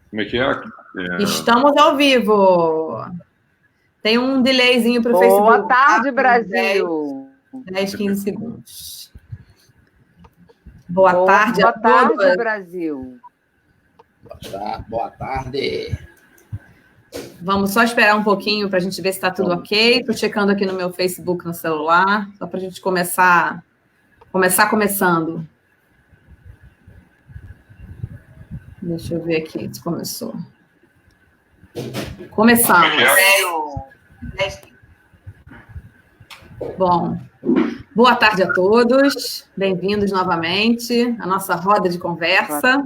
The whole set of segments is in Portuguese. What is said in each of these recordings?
Como é que é? Estamos ao vivo. Tem um delayzinho para o Facebook. Boa tarde, Brasil. 10, 15 segundos. Boa tarde a todos. Boa tarde, Brasil. Boa tarde. Vamos só esperar um pouquinho para a gente ver se está tudo ok. Estou checando aqui no meu Facebook no celular, só para a gente começando. Deixa eu ver aqui se começou. Começamos. Bom, boa tarde a todos. Bem-vindos novamente à nossa roda de conversa,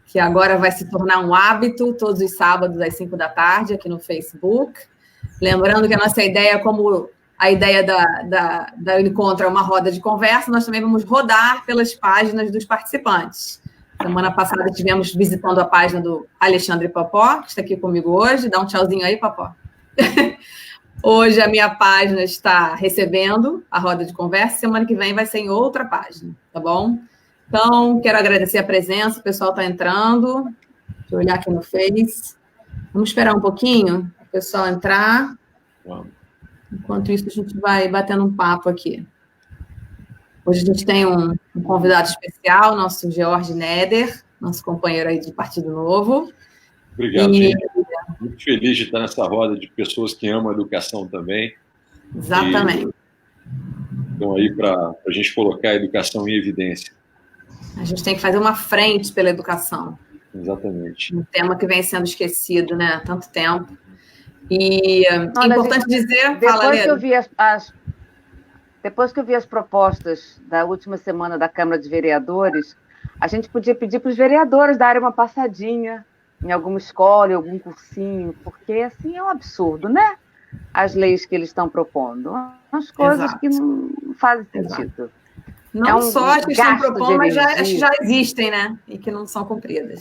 que agora vai se tornar um hábito todos os sábados às 5 da tarde aqui no Facebook. Lembrando que a nossa ideia, como a ideia da encontro é uma roda de conversa, nós também vamos rodar pelas páginas dos participantes. Semana passada estivemos visitando a página do Alexandre Popó, que está aqui comigo hoje. Dá um tchauzinho aí, Popó. Hoje a minha página está recebendo a roda de conversa. Semana que vem vai ser em outra página, tá bom? Então, quero agradecer a presença. O pessoal está entrando. Deixa eu olhar aqui no Face. Vamos esperar um pouquinho o pessoal entrar. Enquanto isso, a gente vai batendo um papo aqui. Hoje a gente tem um convidado especial, nosso George Neder, nosso companheiro aí de Partido Novo. Obrigado, gente. Muito feliz de estar nessa roda de pessoas que amam a educação também. Exatamente. Estão aí para a gente colocar a educação em evidência. A gente tem que fazer uma frente pela educação. Exatamente. Um tema que vem sendo esquecido, né, há tanto tempo. E é importante dizer... Depois que eu vi as propostas da última semana da Câmara de Vereadores, a gente podia pedir para os vereadores darem uma passadinha em alguma escola, em algum cursinho, porque assim é um absurdo, né? As leis que eles estão propondo. Umas coisas que não fazem sentido. Não só as que estão propondo, mas já existem, né? E que não são cumpridas.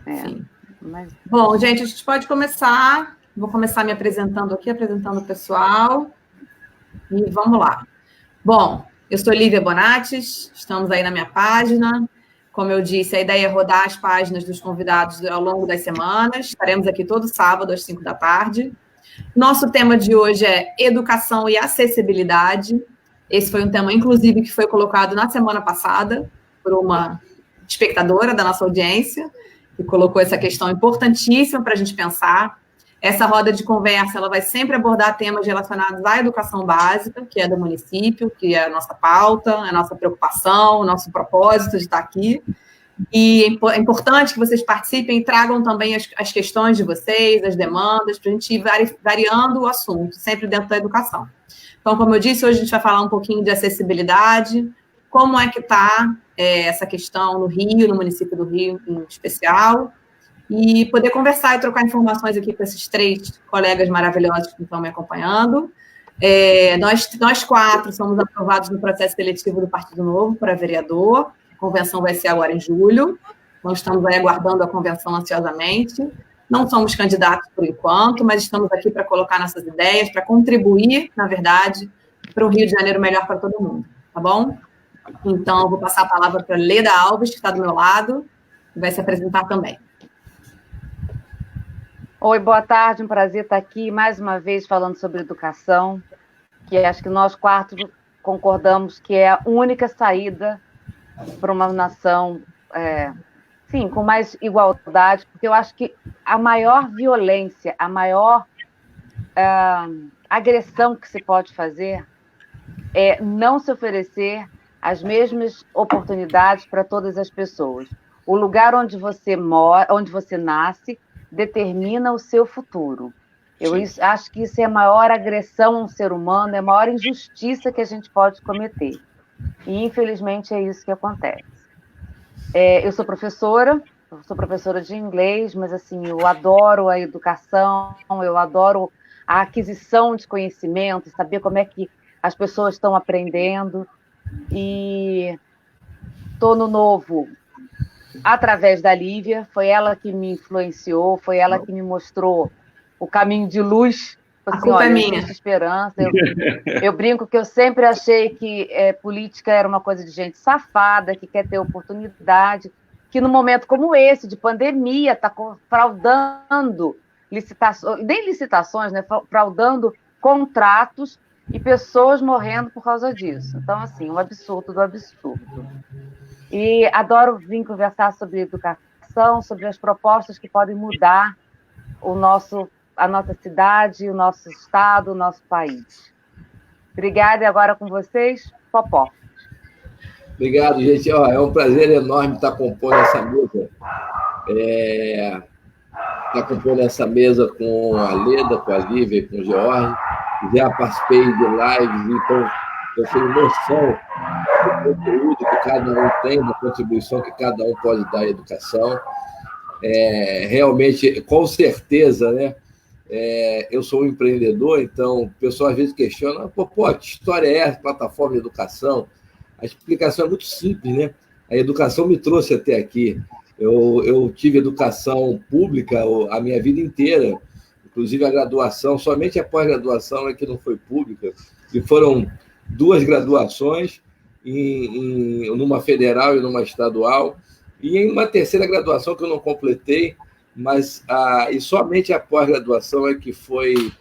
Enfim. Mas... Bom, gente, a gente pode começar. Vou começar me apresentando aqui, apresentando o pessoal. E vamos lá. Bom, eu sou Lívia Bonates, estamos aí na minha página. Como eu disse, a ideia é rodar as páginas dos convidados ao longo das semanas. Estaremos aqui todo sábado às 5 da tarde. Nosso tema de hoje é educação e acessibilidade. Esse foi um tema, inclusive, que foi colocado na semana passada por uma espectadora da nossa audiência, que colocou essa questão importantíssima para a gente pensar. Essa roda de conversa ela vai sempre abordar temas relacionados à educação básica, que é do município, que é a nossa pauta, a nossa preocupação, o nosso propósito de estar aqui. E é importante que vocês participem e tragam também as questões de vocês, as demandas, para a gente ir variando o assunto, sempre dentro da educação. Então, como eu disse, hoje a gente vai falar um pouquinho de acessibilidade, como é que está essa questão no Rio, no município do Rio em especial, e poder conversar e trocar informações aqui com esses 3 colegas maravilhosos que estão me acompanhando. Nós 4 somos aprovados no processo seletivo do Partido Novo para vereador. A convenção vai ser agora em julho. Nós estamos aí aguardando a convenção ansiosamente. Não somos candidatos por enquanto, mas estamos aqui para colocar nossas ideias, para contribuir, na verdade, para um Rio de Janeiro melhor para todo mundo. Tá bom? Então, eu vou passar a palavra para a Leda Alves, que está do meu lado, e vai se apresentar também. Oi, boa tarde, um prazer estar aqui mais uma vez falando sobre educação, que acho que nós 4 concordamos que é a única saída para uma nação, com mais igualdade, porque eu acho que a maior violência, a maior agressão que se pode fazer é não se oferecer as mesmas oportunidades para todas as pessoas. O lugar onde você mora, onde você nasce, determina o seu futuro. Eu acho que isso é a maior agressão a um ser humano, é a maior injustiça que a gente pode cometer. E, infelizmente, é isso que acontece. Eu sou professora de inglês, mas, assim, eu adoro a educação, eu adoro a aquisição de conhecimento, saber como é que as pessoas estão aprendendo. E estou no Novo através da Lívia, foi ela que me influenciou, foi ela que me mostrou o caminho de luz. A culpa é minha. Esperança. Eu brinco que eu sempre achei que política era uma coisa de gente safada, que quer ter oportunidade, que no momento como esse, de pandemia, está fraudando licitações, nem licitações, né? Fraudando contratos e pessoas morrendo por causa disso. Então, assim, um absurdo do absurdo. E adoro vir conversar sobre educação, sobre as propostas que podem mudar a nossa cidade, o nosso estado, o nosso país. Obrigada, e agora com vocês, Popó. Obrigado, gente. É um prazer enorme estar compondo essa mesa. Estar compondo essa mesa com a Leda, com a Lívia e com o George. Já participei de lives, então eu tenho noção do conteúdo que cada um tem, da contribuição que cada um pode dar à educação. Realmente, com certeza, né? Eu sou um empreendedor, então o pessoal às vezes questiona, pô, que história é essa, plataforma de educação? A explicação é muito simples, né? A educação me trouxe até aqui. Eu tive educação pública a minha vida inteira, inclusive a graduação, somente a pós-graduação é que não foi pública, e foram 2 graduações, numa federal e numa estadual, e em uma terceira graduação que eu não completei, mas e somente a pós-graduação é que foi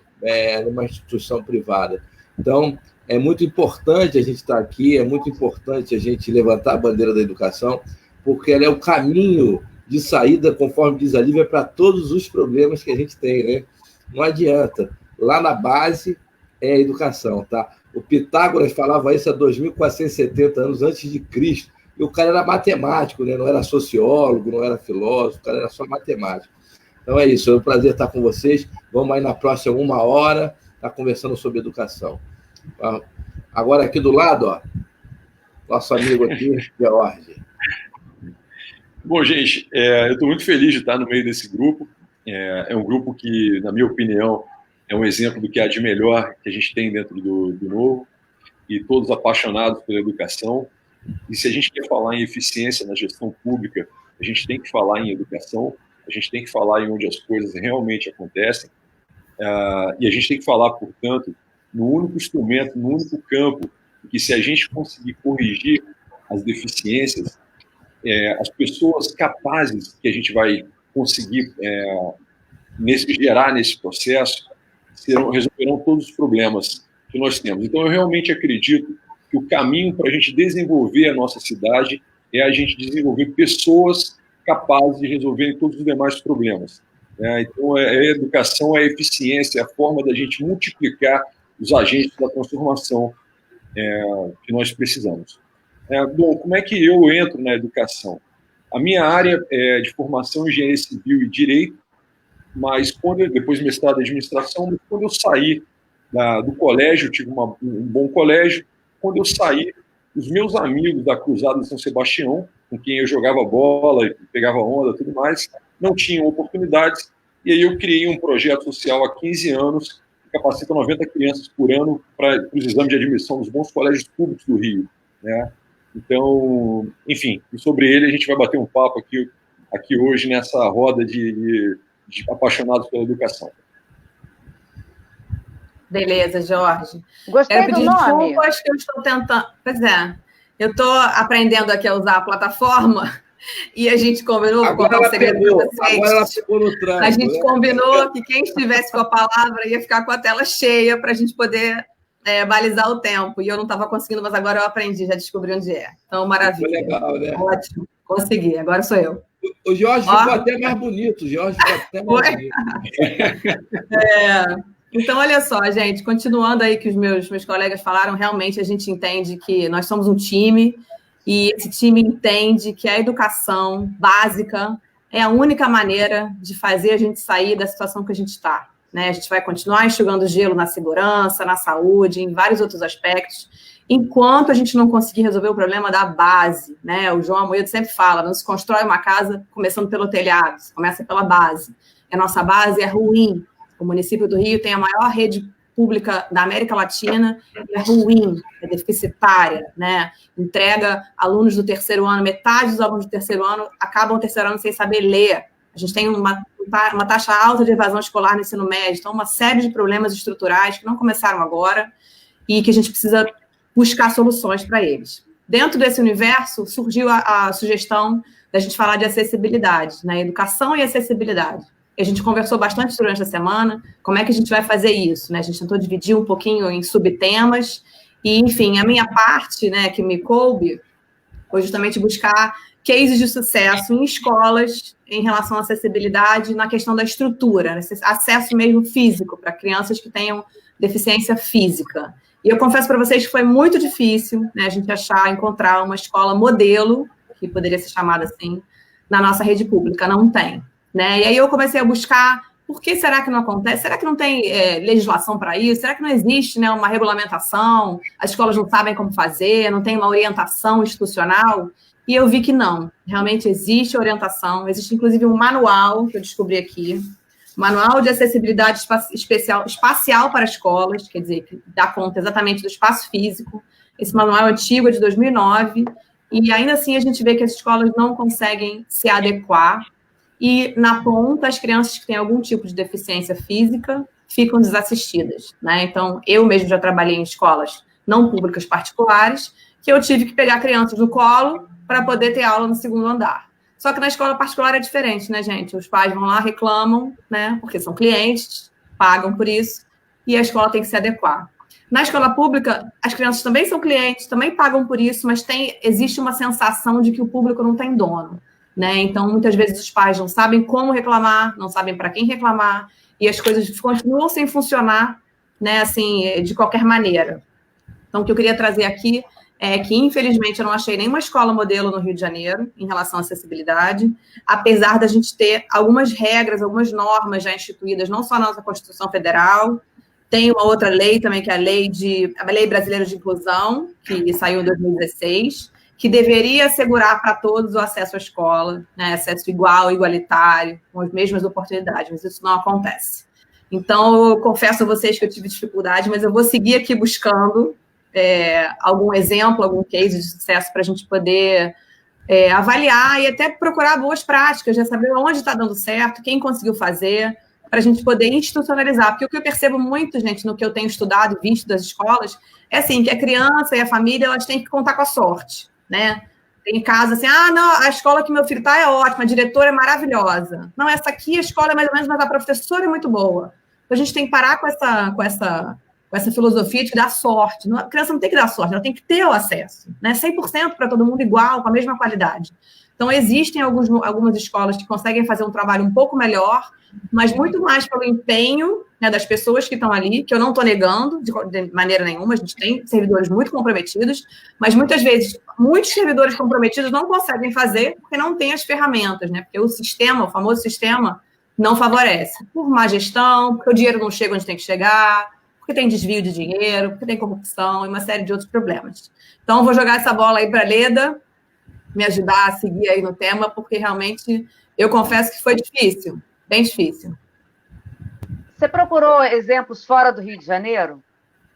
numa instituição privada. Então, é muito importante a gente estar aqui, é muito importante a gente levantar a bandeira da educação, porque ela é o caminho de saída, conforme diz a Lívia, para todos os problemas que a gente tem, né? Não adianta. Lá na base é a educação, tá? O Pitágoras falava isso há 2.470 anos antes de Cristo, e o cara era matemático, né? Não era sociólogo, não era filósofo, o cara era só matemático. Então é isso, é um prazer estar com vocês. Vamos aí na próxima 1 hora, estar conversando sobre educação. Agora aqui do lado, nosso amigo aqui, George. Bom, gente, eu estou muito feliz de estar no meio desse grupo. É um grupo que, na minha opinião, é um exemplo do que há de melhor que a gente tem dentro do Novo, e todos apaixonados pela educação. E se a gente quer falar em eficiência na gestão pública, a gente tem que falar em educação, a gente tem que falar em onde as coisas realmente acontecem, e a gente tem que falar, portanto, no único instrumento, no único campo, que se a gente conseguir corrigir as deficiências, as pessoas capazes que a gente vai conseguir gerar nesse processo resolverão todos os problemas que nós temos. Então, eu realmente acredito que o caminho para a gente desenvolver a nossa cidade é a gente desenvolver pessoas capazes de resolverem todos os demais problemas. Então, a educação, a eficiência, a forma da gente multiplicar os agentes da transformação que nós precisamos. Bom, como é que eu entro na educação? A minha área é de formação em engenharia civil e direito, mas depois mestrado em administração, mas quando eu saí do colégio, eu tive um bom colégio, quando eu saí, os meus amigos da Cruzada de São Sebastião, com quem eu jogava bola, pegava onda e tudo mais, não tinham oportunidades, e aí eu criei um projeto social há 15 anos, que capacita 90 crianças por ano para os exames de admissão dos bons colégios públicos do Rio, né? Então, enfim, sobre ele a gente vai bater um papo aqui hoje nessa roda de apaixonados pela educação. Beleza, Jorge. Gostei do nome. Desculpas que eu estou tentando... Pois é, eu estou aprendendo aqui a usar a plataforma e a gente combinou, vou contar um segredo para vocês. Agora ela pegou no tranco. A gente combinou que quem estivesse com a palavra ia ficar com a tela cheia para a gente poder balizar o tempo. E eu não estava conseguindo, mas agora eu aprendi, já descobri onde é. Então, maravilha. Foi legal, né? Ótimo, consegui, agora sou eu. O Jorge ficou até mais bonito. O Jorge ficou até mais bonito. Então, olha só, gente, continuando aí que os meus colegas falaram, realmente a gente entende que nós somos um time e esse time entende que a educação básica é a única maneira de fazer a gente sair da situação que a gente está, né? A gente vai continuar enxugando gelo na segurança, na saúde, em vários outros aspectos, enquanto a gente não conseguir resolver o problema da base, né? O João Amoedo sempre fala, não se constrói uma casa começando pelo telhado, se começa pela base. A nossa base é ruim. O município do Rio tem a maior rede pública da América Latina, é ruim, é deficitária, né? Entrega alunos do terceiro ano, metade dos alunos do terceiro ano acabam o terceiro ano sem saber ler. A gente tem uma taxa alta de evasão escolar no ensino médio, então uma série de problemas estruturais que não começaram agora e que a gente precisa buscar soluções para eles. Dentro desse universo, surgiu a sugestão da gente falar de acessibilidade, né? Educação e acessibilidade. A gente conversou bastante durante a semana, como é que a gente vai fazer isso, né? A gente tentou dividir um pouquinho em subtemas, e, enfim, a minha parte, né, que me coube, foi justamente buscar cases de sucesso em escolas em relação à acessibilidade na questão da estrutura, né? Acesso mesmo físico para crianças que tenham deficiência física. E eu confesso para vocês que foi muito difícil, né, a gente encontrar uma escola modelo, que poderia ser chamada assim, na nossa rede pública. Não tem, né? E aí eu comecei a buscar por que será que não acontece? Será que não tem legislação para isso? Será que não existe, né, uma regulamentação? As escolas não sabem como fazer, não tem uma orientação institucional? E eu vi que não, realmente existe orientação, existe inclusive um manual que eu descobri aqui, Manual de Acessibilidade Espacial para Escolas, quer dizer, que dá conta exatamente do espaço físico. Esse manual é antigo, é de 2009, e ainda assim a gente vê que as escolas não conseguem se adequar, e na ponta as crianças que têm algum tipo de deficiência física ficam desassistidas, né? Então, eu mesmo já trabalhei em escolas não públicas particulares, que eu tive que pegar crianças no colo para poder ter aula no segundo andar. Só que na escola particular é diferente, né, gente? Os pais vão lá, reclamam, né? Porque são clientes, pagam por isso, e a escola tem que se adequar. Na escola pública, as crianças também são clientes, também pagam por isso, mas existe uma sensação de que o público não tem dono, né? Então, muitas vezes os pais não sabem como reclamar, não sabem para quem reclamar, e as coisas continuam sem funcionar, né? Assim, de qualquer maneira. Então, o que eu queria trazer aqui é que, infelizmente, eu não achei nenhuma escola modelo no Rio de Janeiro em relação à acessibilidade, apesar da gente ter algumas regras, algumas normas já instituídas, não só na nossa Constituição Federal, tem uma outra lei também, que é a Lei Brasileira de Inclusão, que saiu em 2016, que deveria assegurar para todos o acesso à escola, né, acesso igual, igualitário, com as mesmas oportunidades, mas isso não acontece. Então, eu confesso a vocês que eu tive dificuldade, mas eu vou seguir aqui buscando algum exemplo, algum case de sucesso para a gente poder avaliar e até procurar boas práticas, já saber onde está dando certo, quem conseguiu fazer, para a gente poder institucionalizar. Porque o que eu percebo muito, gente, no que eu tenho estudado e visto das escolas, é assim, que a criança e a família, elas têm que contar com a sorte, né? Tem casos assim, não, a escola que meu filho está é ótima, a diretora é maravilhosa. Não, essa aqui, a escola é mais ou menos, mas a professora é muito boa. Então, a gente tem que parar com essa filosofia de dar sorte. A criança não tem que dar sorte, ela tem que ter o acesso, né? 100% para todo mundo igual, com a mesma qualidade. Então, existem algumas escolas que conseguem fazer um trabalho um pouco melhor, mas muito mais pelo empenho, né, das pessoas que estão ali, que eu não estou negando de maneira nenhuma, a gente tem servidores muito comprometidos, mas muitas vezes, muitos servidores comprometidos não conseguem fazer porque não têm as ferramentas, né? Porque o famoso sistema, não favorece. Por má gestão, porque o dinheiro não chega onde tem que chegar, porque tem desvio de dinheiro, porque tem corrupção e uma série de outros problemas. Então, eu vou jogar essa bola aí para a Leda, me ajudar a seguir aí no tema, porque realmente eu confesso que foi difícil, bem difícil. Você procurou exemplos fora do Rio de Janeiro?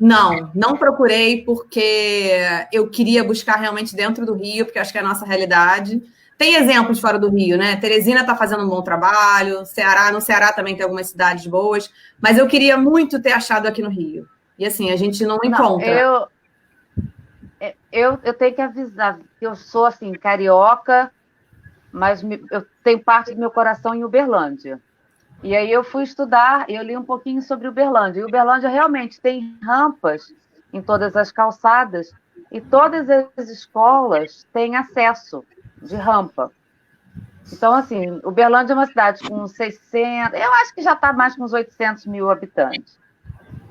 Não procurei, porque eu queria buscar realmente dentro do Rio, porque acho que é a nossa realidade. Tem exemplos fora do Rio, né? Teresina está fazendo um bom trabalho, no Ceará também tem algumas cidades boas, mas eu queria muito ter achado aqui no Rio. E assim, a gente não encontra. Eu tenho que avisar que eu sou assim, carioca, mas eu tenho parte do meu coração em Uberlândia. E aí eu fui estudar, eu li um pouquinho sobre Uberlândia. E Uberlândia realmente tem rampas em todas as calçadas, e todas as escolas têm acesso de rampa. Então, assim, Uberlândia é uma cidade com 600, eu acho que já está mais com uns 800 mil habitantes.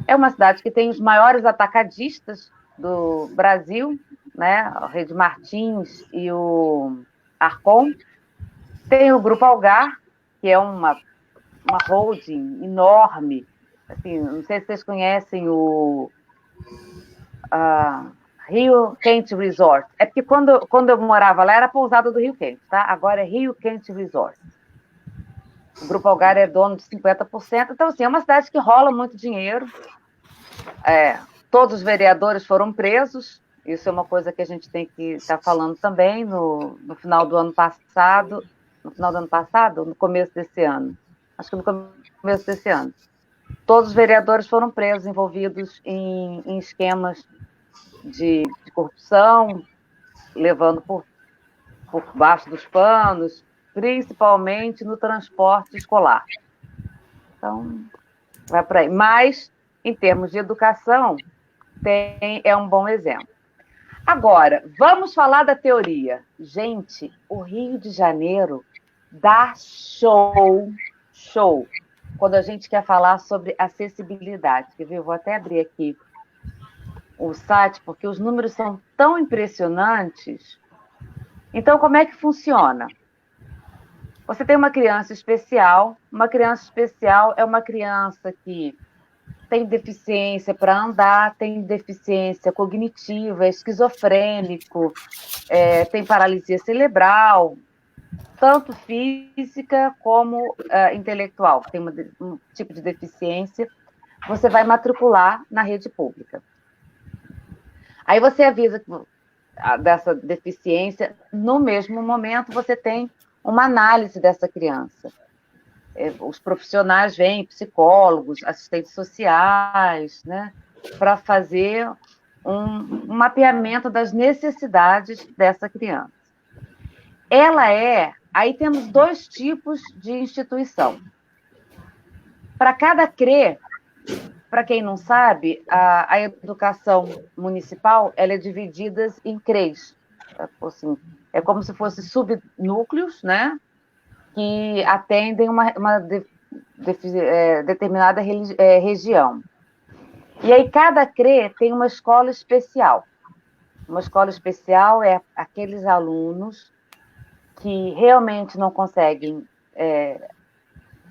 É uma cidade que tem os maiores atacadistas do Brasil, né? A Rede Martins e o Arcon. Tem o Grupo Algar, que é uma holding enorme. Assim, não sei se vocês conhecem o Rio Quente Resort. É porque quando eu morava lá era pousada do Rio Quente, tá? Agora é Rio Quente Resort. O Grupo Algar é dono de 50%. Então, assim, é uma cidade que rola muito dinheiro. Todos os vereadores foram presos. Isso é uma coisa que a gente tem que estar falando também no final do ano passado. No final do ano passado ou no começo desse ano? Acho que no começo desse ano. Todos os vereadores foram presos, envolvidos em esquemas de corrupção, levando por por baixo dos panos, principalmente no transporte escolar. Então, vai por aí. Mas, em termos de educação, é um bom exemplo. Agora, vamos falar da teoria. Gente, o Rio de Janeiro dá show, quando a gente quer falar sobre acessibilidade. Quer ver? Eu vou até abrir aqui o site, porque os números são tão impressionantes. Então, como é que funciona? Você tem uma criança especial é uma criança que tem deficiência para andar, tem deficiência cognitiva, é esquizofrênico, tem paralisia cerebral, tanto física como intelectual, tem um tipo de deficiência, você vai matricular na rede pública. Aí você avisa dessa deficiência, no mesmo momento você tem uma análise dessa criança. Os profissionais vêm, psicólogos, assistentes sociais, né, para fazer um mapeamento das necessidades dessa criança. Aí temos 2 tipos de instituição. Para cada CRE, para quem não sabe, a educação municipal ela é dividida em CREs. Assim, é como se fossem subnúcleos, né, que atendem uma determinada região. E aí cada CRE tem uma escola especial. Uma escola especial é aqueles alunos que realmente não conseguem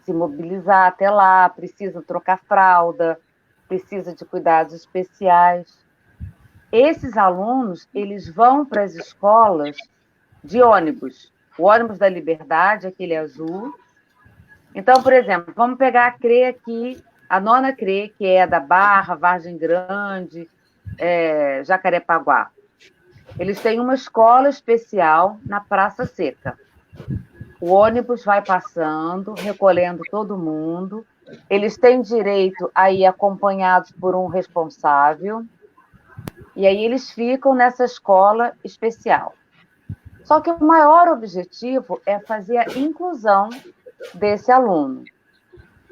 se mobilizar até lá, precisam trocar fralda, precisam de cuidados especiais. Esses alunos, eles vão para as escolas de ônibus. O ônibus da Liberdade, aquele azul. Então, por exemplo, vamos pegar a CRE aqui, a 9ª CRE, que é da Barra, Vargem Grande, Jacarepaguá. Eles têm uma escola especial na Praça Seca. O ônibus vai passando, recolhendo todo mundo. Eles têm direito a ir acompanhados por um responsável. E aí eles ficam nessa escola especial. Só que o maior objetivo é fazer a inclusão desse aluno.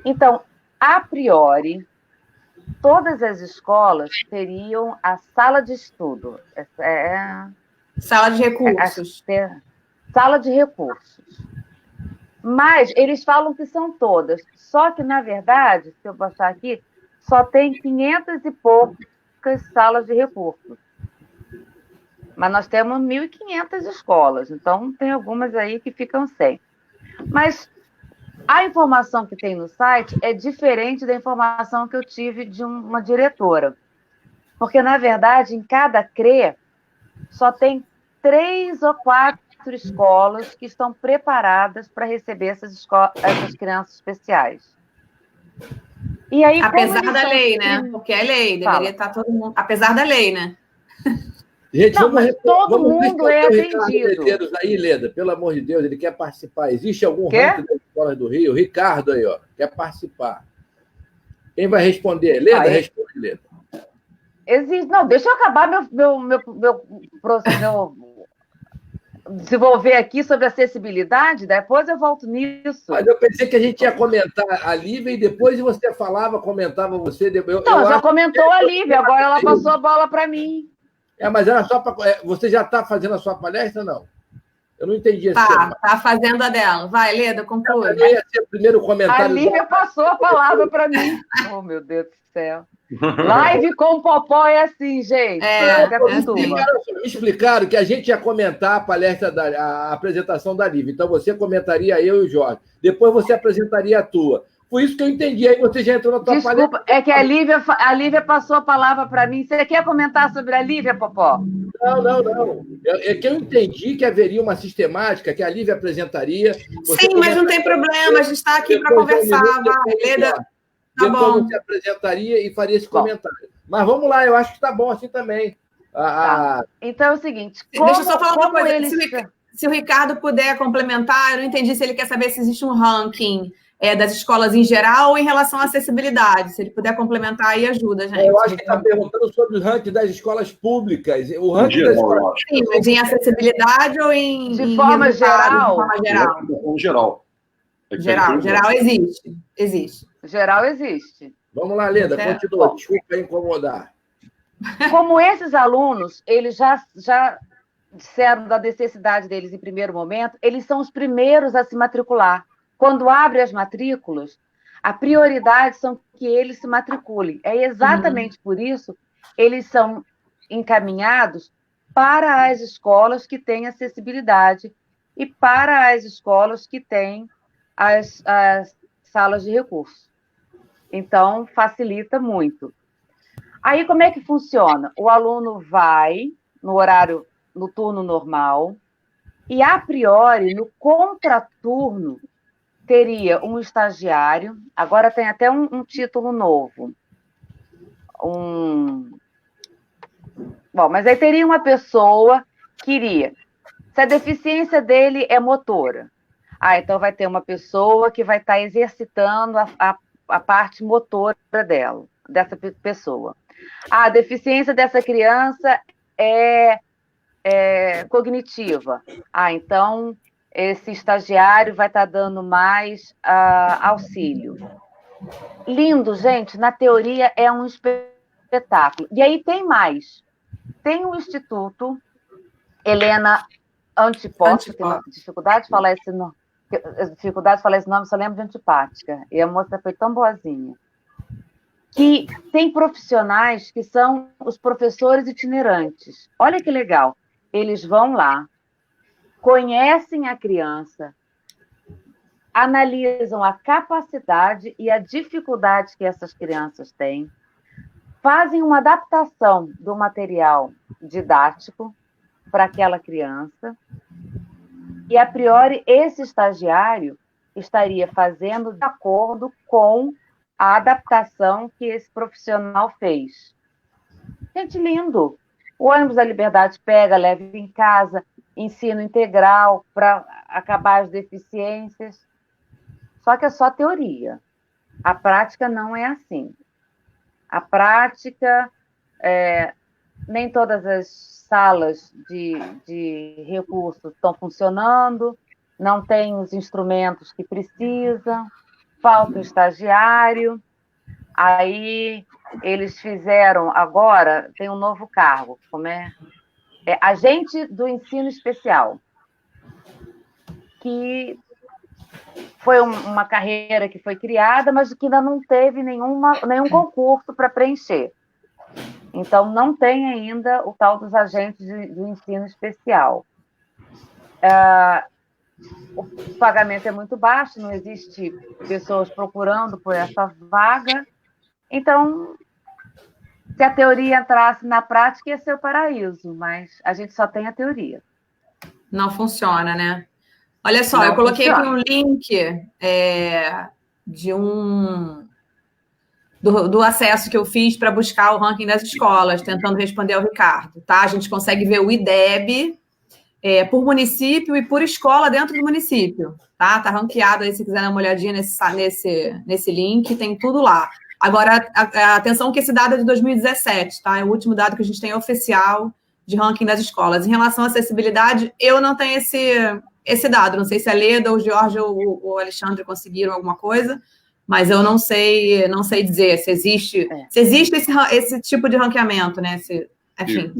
Então, a priori, todas as escolas teriam a sala de estudo. Sala de recursos. Sala de recursos. Mas eles falam que são todas. Só que, na verdade, se eu passar aqui, só tem 500 e poucas salas de recursos. Mas nós temos 1.500 escolas, então tem algumas aí que ficam sem. Mas a informação que tem no site é diferente da informação que eu tive de uma diretora. Porque, na verdade, em cada CRE, só tem 3 ou 4 escolas que estão preparadas para receber essas crianças especiais. E aí, apesar da lei, né? Porque é lei, deveria estar todo mundo... Apesar da lei, né? Gente, não, mas todo mundo é atendido. Aí, Leda, pelo amor de Deus, ele quer participar. Existe algum ranking das escolas do Rio? Ricardo aí, ó, quer participar. Quem vai responder? Leda, responde, Leda. Existe. Não, deixa eu acabar meu desenvolver aqui sobre acessibilidade, depois eu volto nisso. Mas eu pensei que a gente ia comentar a Lívia e depois você comentava você. Já comentou a Lívia, agora ela passou a bola para mim. Mas era só para... Você já está fazendo a sua palestra ou não? Eu não entendi esse tema. Tá fazendo a dela. Vai, Leda, conclui. Eu ia ser o primeiro comentário. A Lívia passou a palavra para mim. Oh, meu Deus do céu. Live com o Popó é assim, gente. Me explicaram que a gente ia comentar a palestra, a apresentação da Lívia. Então, você comentaria eu e o Jorge. Depois você apresentaria a tua. Foi isso que eu entendi. Aí você já entrou na tua palestra. Desculpa, é que a Lívia passou a palavra para mim. Você quer comentar sobre a Lívia, Popó? Não. É que eu entendi que haveria uma sistemática que a Lívia apresentaria. Sim, mas não tem problema. A gente está aqui para conversar. Vai, Leda. Tá depois bom. Você apresentaria e faria esse comentário. Mas vamos lá, eu acho que está bom assim também. Tá. Então é o seguinte... Deixa eu só falar uma coisa. Se o Ricardo puder complementar, eu não entendi se ele quer saber se existe um ranking das escolas em geral ou em relação à acessibilidade? Se ele puder complementar aí, ajuda, gente. Eu acho que está perguntando sobre o ranking das escolas públicas. O ranking das escolas... Sim, mas em acessibilidade ou em... De forma geral? De forma geral. De forma geral. Geral existe. Geral existe. Vamos lá, Leda, continua. Desculpa incomodar. Como esses alunos, eles já disseram da necessidade deles em primeiro momento, eles são os primeiros a se matricular. Quando abre as matrículas, a prioridade são que eles se matriculem. É exatamente por isso eles são encaminhados para as escolas que têm acessibilidade e para as escolas que têm as salas de recurso. Então, facilita muito. Aí, como é que funciona? O aluno vai no turno normal e, a priori, no contraturno, teria um estagiário, agora tem até um título novo. Bom, mas aí teria uma pessoa que iria. Se a deficiência dele é motora, então vai ter uma pessoa que vai estar exercitando a parte motora dessa pessoa. A deficiência dessa criança é cognitiva. Então, esse estagiário vai estar dando mais auxílio. Lindo, gente. Na teoria, é um espetáculo. E aí tem mais. Tem um instituto, Helena Antipotti, tem uma dificuldade de falar esse nome. Só lembro de Antipática. E a moça foi tão boazinha. Que tem profissionais que são os professores itinerantes. Olha que legal. Eles vão lá, conhecem a criança, analisam a capacidade e a dificuldade que essas crianças têm, fazem uma adaptação do material didático para aquela criança e, a priori, esse estagiário estaria fazendo de acordo com a adaptação que esse profissional fez. Gente, lindo! O ônibus da Liberdade pega, leva em casa, ensino integral para acabar as deficiências. Só que é só teoria. A prática não é assim. A prática, nem todas as salas de recursos estão funcionando, não tem os instrumentos que precisam, falta um estagiário. Aí eles fizeram, agora tem um novo cargo, como é agente do ensino especial, que foi uma carreira que foi criada, mas que ainda não teve nenhum concurso para preencher. Então, não tem ainda o tal dos agentes do ensino especial. O pagamento é muito baixo, não existe pessoas procurando por essa vaga. Então, se a teoria entrasse na prática, ia ser o paraíso, mas a gente só tem a teoria. Não funciona, né? Olha só, eu coloquei aqui um link do acesso que eu fiz para buscar o ranking das escolas, tentando responder ao Ricardo, tá? A gente consegue ver o IDEB por município e por escola dentro do município, tá? Tá ranqueado aí, se quiser dar uma olhadinha nesse link, tem tudo lá. Agora, atenção que esse dado é de 2017, tá? É o último dado que a gente tem oficial de ranking das escolas. Em relação à acessibilidade, eu não tenho esse dado. Não sei se a Leda, o Jorge ou o Alexandre conseguiram alguma coisa, mas eu não sei dizer se existe esse tipo de ranqueamento, né? Enfim.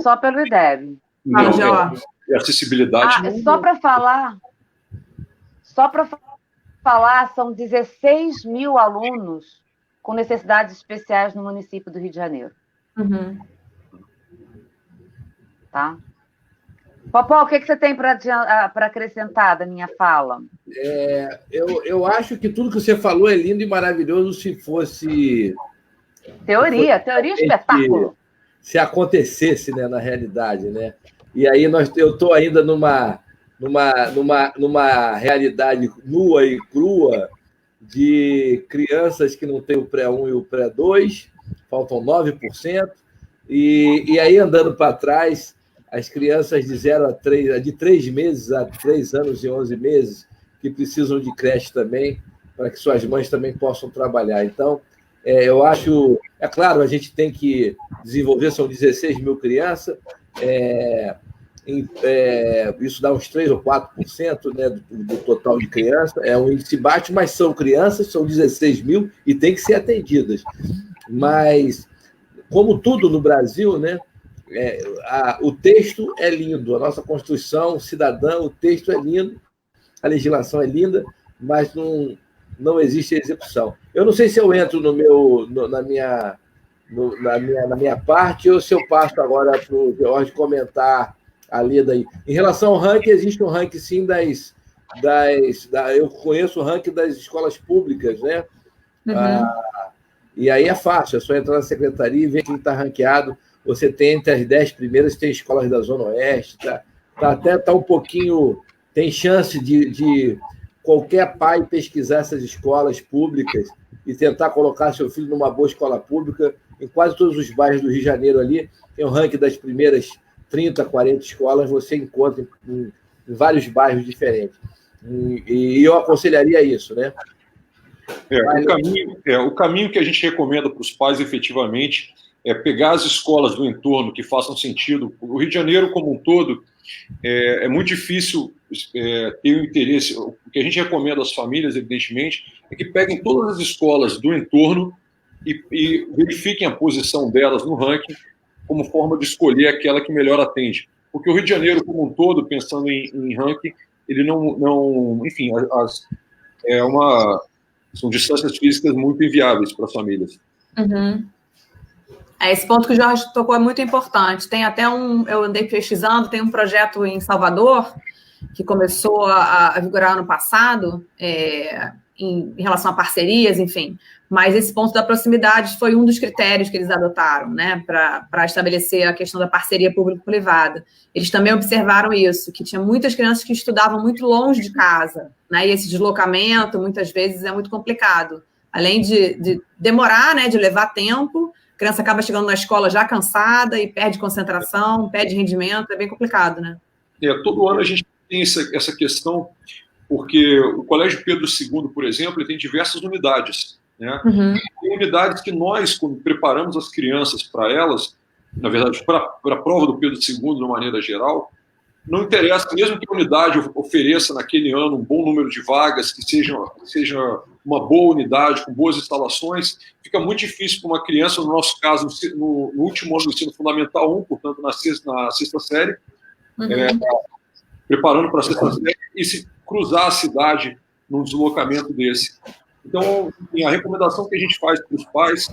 Só pelo IDEB. Não, Jorge. Acessibilidade. Só para falar, são 16 mil alunos com necessidades especiais no município do Rio de Janeiro. Uhum. Tá? Popó, o que você tem para acrescentar da minha fala? Eu acho que tudo que você falou é lindo e maravilhoso se fosse... Teoria espetáculo. Se acontecesse, né, na realidade, né? E aí eu estou ainda numa realidade nua e crua de crianças que não têm o pré-1 e o pré-2, faltam 9%, e aí andando para trás, as crianças de 0 a 3, de 3 meses a 3 anos e 11 meses, que precisam de creche também, para que suas mães também possam trabalhar. Então, eu acho... É claro, a gente tem que desenvolver, são 16 mil crianças, isso dá uns 3 ou 4%, né, do total de crianças, é um índice baixo, mas são crianças, são 16 mil e tem que ser atendidas. Mas, como tudo no Brasil, né, o texto é lindo, a nossa Constituição cidadã, o texto é lindo, a legislação é linda, mas não existe execução. Eu não sei se eu entro na minha parte ou se eu passo agora para o Jorge comentar a Leda aí. Em relação ao ranking, existe um ranking, sim, eu conheço o ranking das escolas públicas, né? Uhum. E aí é fácil, é só entrar na secretaria e ver quem está ranqueado. Você tem entre as 10 primeiras, tem escolas da Zona Oeste, tá um pouquinho... Tem chance de qualquer pai pesquisar essas escolas públicas e tentar colocar seu filho numa boa escola pública. Em quase todos os bairros do Rio de Janeiro ali, tem um ranking das primeiras 30, 40 escolas, você encontra em vários bairros diferentes. E eu aconselharia isso, né? O caminho que a gente recomenda para os pais, efetivamente, é pegar as escolas do entorno que façam sentido. O Rio de Janeiro, como um todo, é muito difícil ter o interesse. O que a gente recomenda às famílias, evidentemente, é que peguem todas as escolas do entorno e verifiquem a posição delas no ranking como forma de escolher aquela que melhor atende. Porque o Rio de Janeiro, como um todo, pensando em ranking, ele não enfim, são distâncias físicas muito inviáveis para as famílias. Uhum. Esse ponto que o Jorge tocou é muito importante. Tem até eu andei pesquisando, tem um projeto em Salvador que começou a vigorar ano passado, em relação a parcerias, enfim. Mas esse ponto da proximidade foi um dos critérios que eles adotaram, né, para estabelecer a questão da parceria público-privada. Eles também observaram isso, que tinha muitas crianças que estudavam muito longe de casa, né, e esse deslocamento, muitas vezes, é muito complicado. Além de demorar, né, de levar tempo, a criança acaba chegando na escola já cansada e perde concentração, perde rendimento, é bem complicado, né? Todo ano a gente tem essa questão, porque o Colégio Pedro II, por exemplo, ele tem diversas unidades, né? Uhum. Tem unidades que nós, quando preparamos as crianças para elas, na verdade, para a prova do Pedro II, de uma maneira geral, não interessa, mesmo que a unidade ofereça naquele ano um bom número de vagas, que seja uma boa unidade, com boas instalações, fica muito difícil para uma criança, no nosso caso, no último ano do ensino fundamental 1, portanto, na sexta série, preparando para a sexta série, e se cruzar a cidade num deslocamento desse. Então, a recomendação que a gente faz para os pais,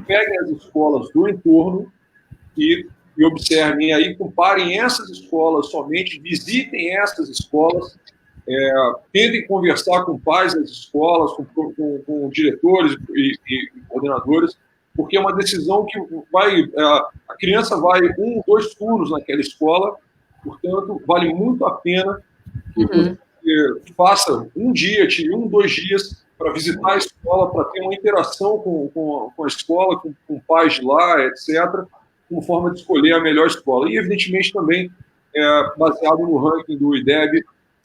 peguem as escolas do entorno e observem aí, comparem essas escolas somente, visitem essas escolas, tentem conversar com pais das escolas, com diretores e coordenadores, porque é uma decisão que a criança vai 1, 2 turnos naquela escola, portanto, vale muito a pena que você faça um dia, tire 1, 2 dias para visitar a escola, para ter uma interação com a escola, com pais de lá, etc., como forma de escolher a melhor escola. E, evidentemente, também baseado no ranking do IDEB,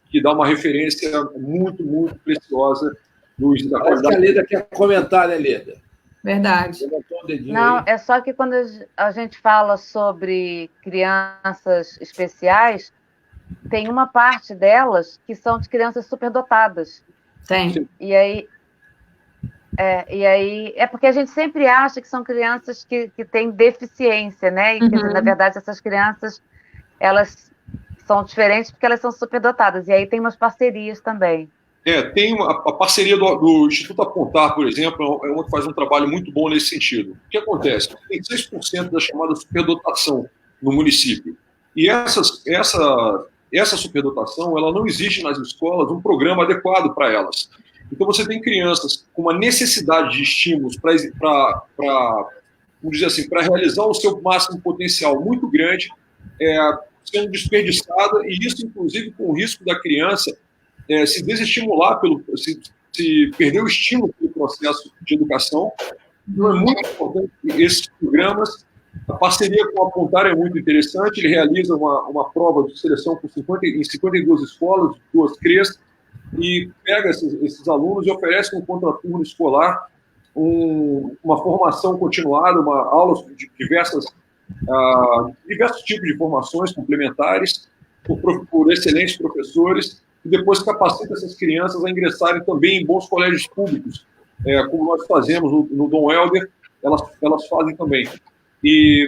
que dá uma referência muito, muito preciosa no ensino da qualidade. Acho que a Leda quer comentar, né, Leda? Verdade. Não, é só que quando a gente fala sobre crianças especiais, tem uma parte delas que são de crianças superdotadas. Tem. E aí é porque a gente sempre acha que são crianças que têm deficiência, né? E que, na verdade, essas crianças, elas são diferentes porque elas são superdotadas. E aí tem umas parcerias também. Tem a parceria do Instituto Apontar, por exemplo, é uma que faz um trabalho muito bom nesse sentido. O que acontece? Tem 6% da chamada superdotação no município. E essa superdotação, ela não exige nas escolas um programa adequado para elas. Então, você tem crianças com uma necessidade de estímulos para vamos dizer assim, para realizar o seu máximo potencial muito grande, sendo desperdiçada, e isso, inclusive, com o risco da criança se desestimular, se perder o estímulo pelo processo de educação. Então, é muito importante esses programas. A parceria com o Apontar é muito interessante. Ele realiza uma prova de seleção em 52 escolas, 2 CREs, e pega esses alunos e oferece um contraturno escolar, uma formação continuada, aulas de diversos tipos de formações complementares por excelentes professores, e depois capacita essas crianças a ingressarem também em bons colégios públicos, como nós fazemos no Dom Helder, elas fazem também.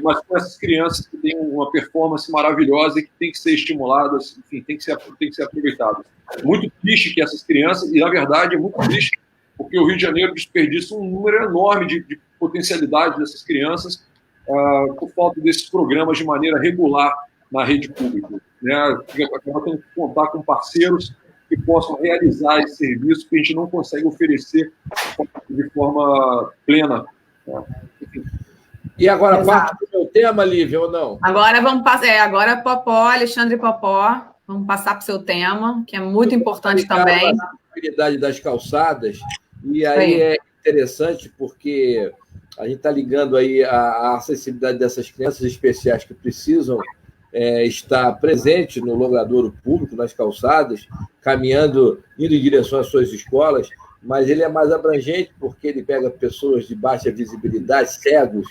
Mas com essas crianças que têm uma performance maravilhosa e que tem que ser estimuladas, enfim, tem que ser aproveitadas. Muito triste que essas crianças, e na verdade é muito triste, porque o Rio de Janeiro desperdiça um número enorme de potencialidade dessas crianças por falta desses programas de maneira regular na rede pública. Né? Acaba tendo que contar com parceiros que possam realizar esse serviço que a gente não consegue oferecer de forma plena. Enfim. E agora, parte do meu tema, Lívia, ou não? Agora vamos passar. Agora, Popó, Alexandre Popó, vamos passar para o seu tema, que é muito importante também. A acessibilidade das calçadas, e aí é interessante porque a gente está ligando aí a acessibilidade dessas crianças especiais que precisam estar presente no logradouro público, nas calçadas, caminhando, indo em direção às suas escolas, mas ele é mais abrangente porque ele pega pessoas de baixa visibilidade, cegos,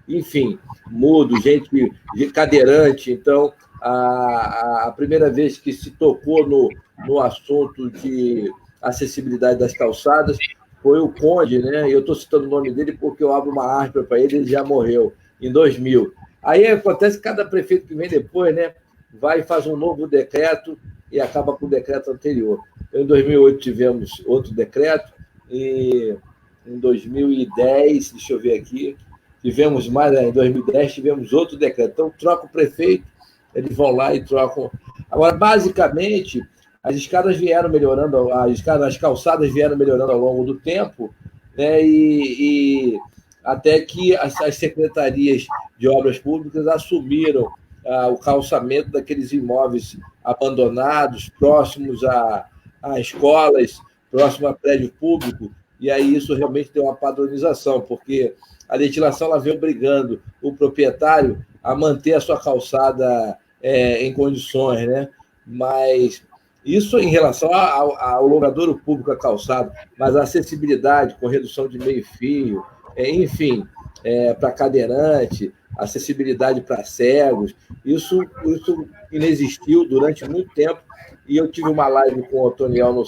enfim, mudo, gente cadeirante. Então, a primeira vez que se tocou no assunto de acessibilidade das calçadas foi o Conde, né? Eu estou citando o nome dele porque eu abro uma aspa para ele, ele já morreu, em 2000. Aí acontece que cada prefeito que vem depois, né, vai e faz um novo decreto e acaba com o decreto anterior. Então, em 2008 tivemos outro decreto, e em 2010, deixa eu ver aqui, tivemos mais, em 2010 tivemos outro decreto. Então, troca o prefeito, eles vão lá e trocam. Agora, basicamente, as escadas vieram melhorando, as calçadas vieram melhorando ao longo do tempo, né, e até que as secretarias de obras públicas assumiram o calçamento daqueles imóveis abandonados, próximos a escolas, próximo a prédio público, e aí isso realmente deu uma padronização, porque a legislação ela vem obrigando o proprietário a manter a sua calçada em condições, né? Mas isso em relação ao logradouro público a calçado, mas a acessibilidade com redução de meio-fio, enfim, para cadeirante, acessibilidade para cegos, isso inexistiu durante muito tempo. E eu tive uma live com o Otoniel no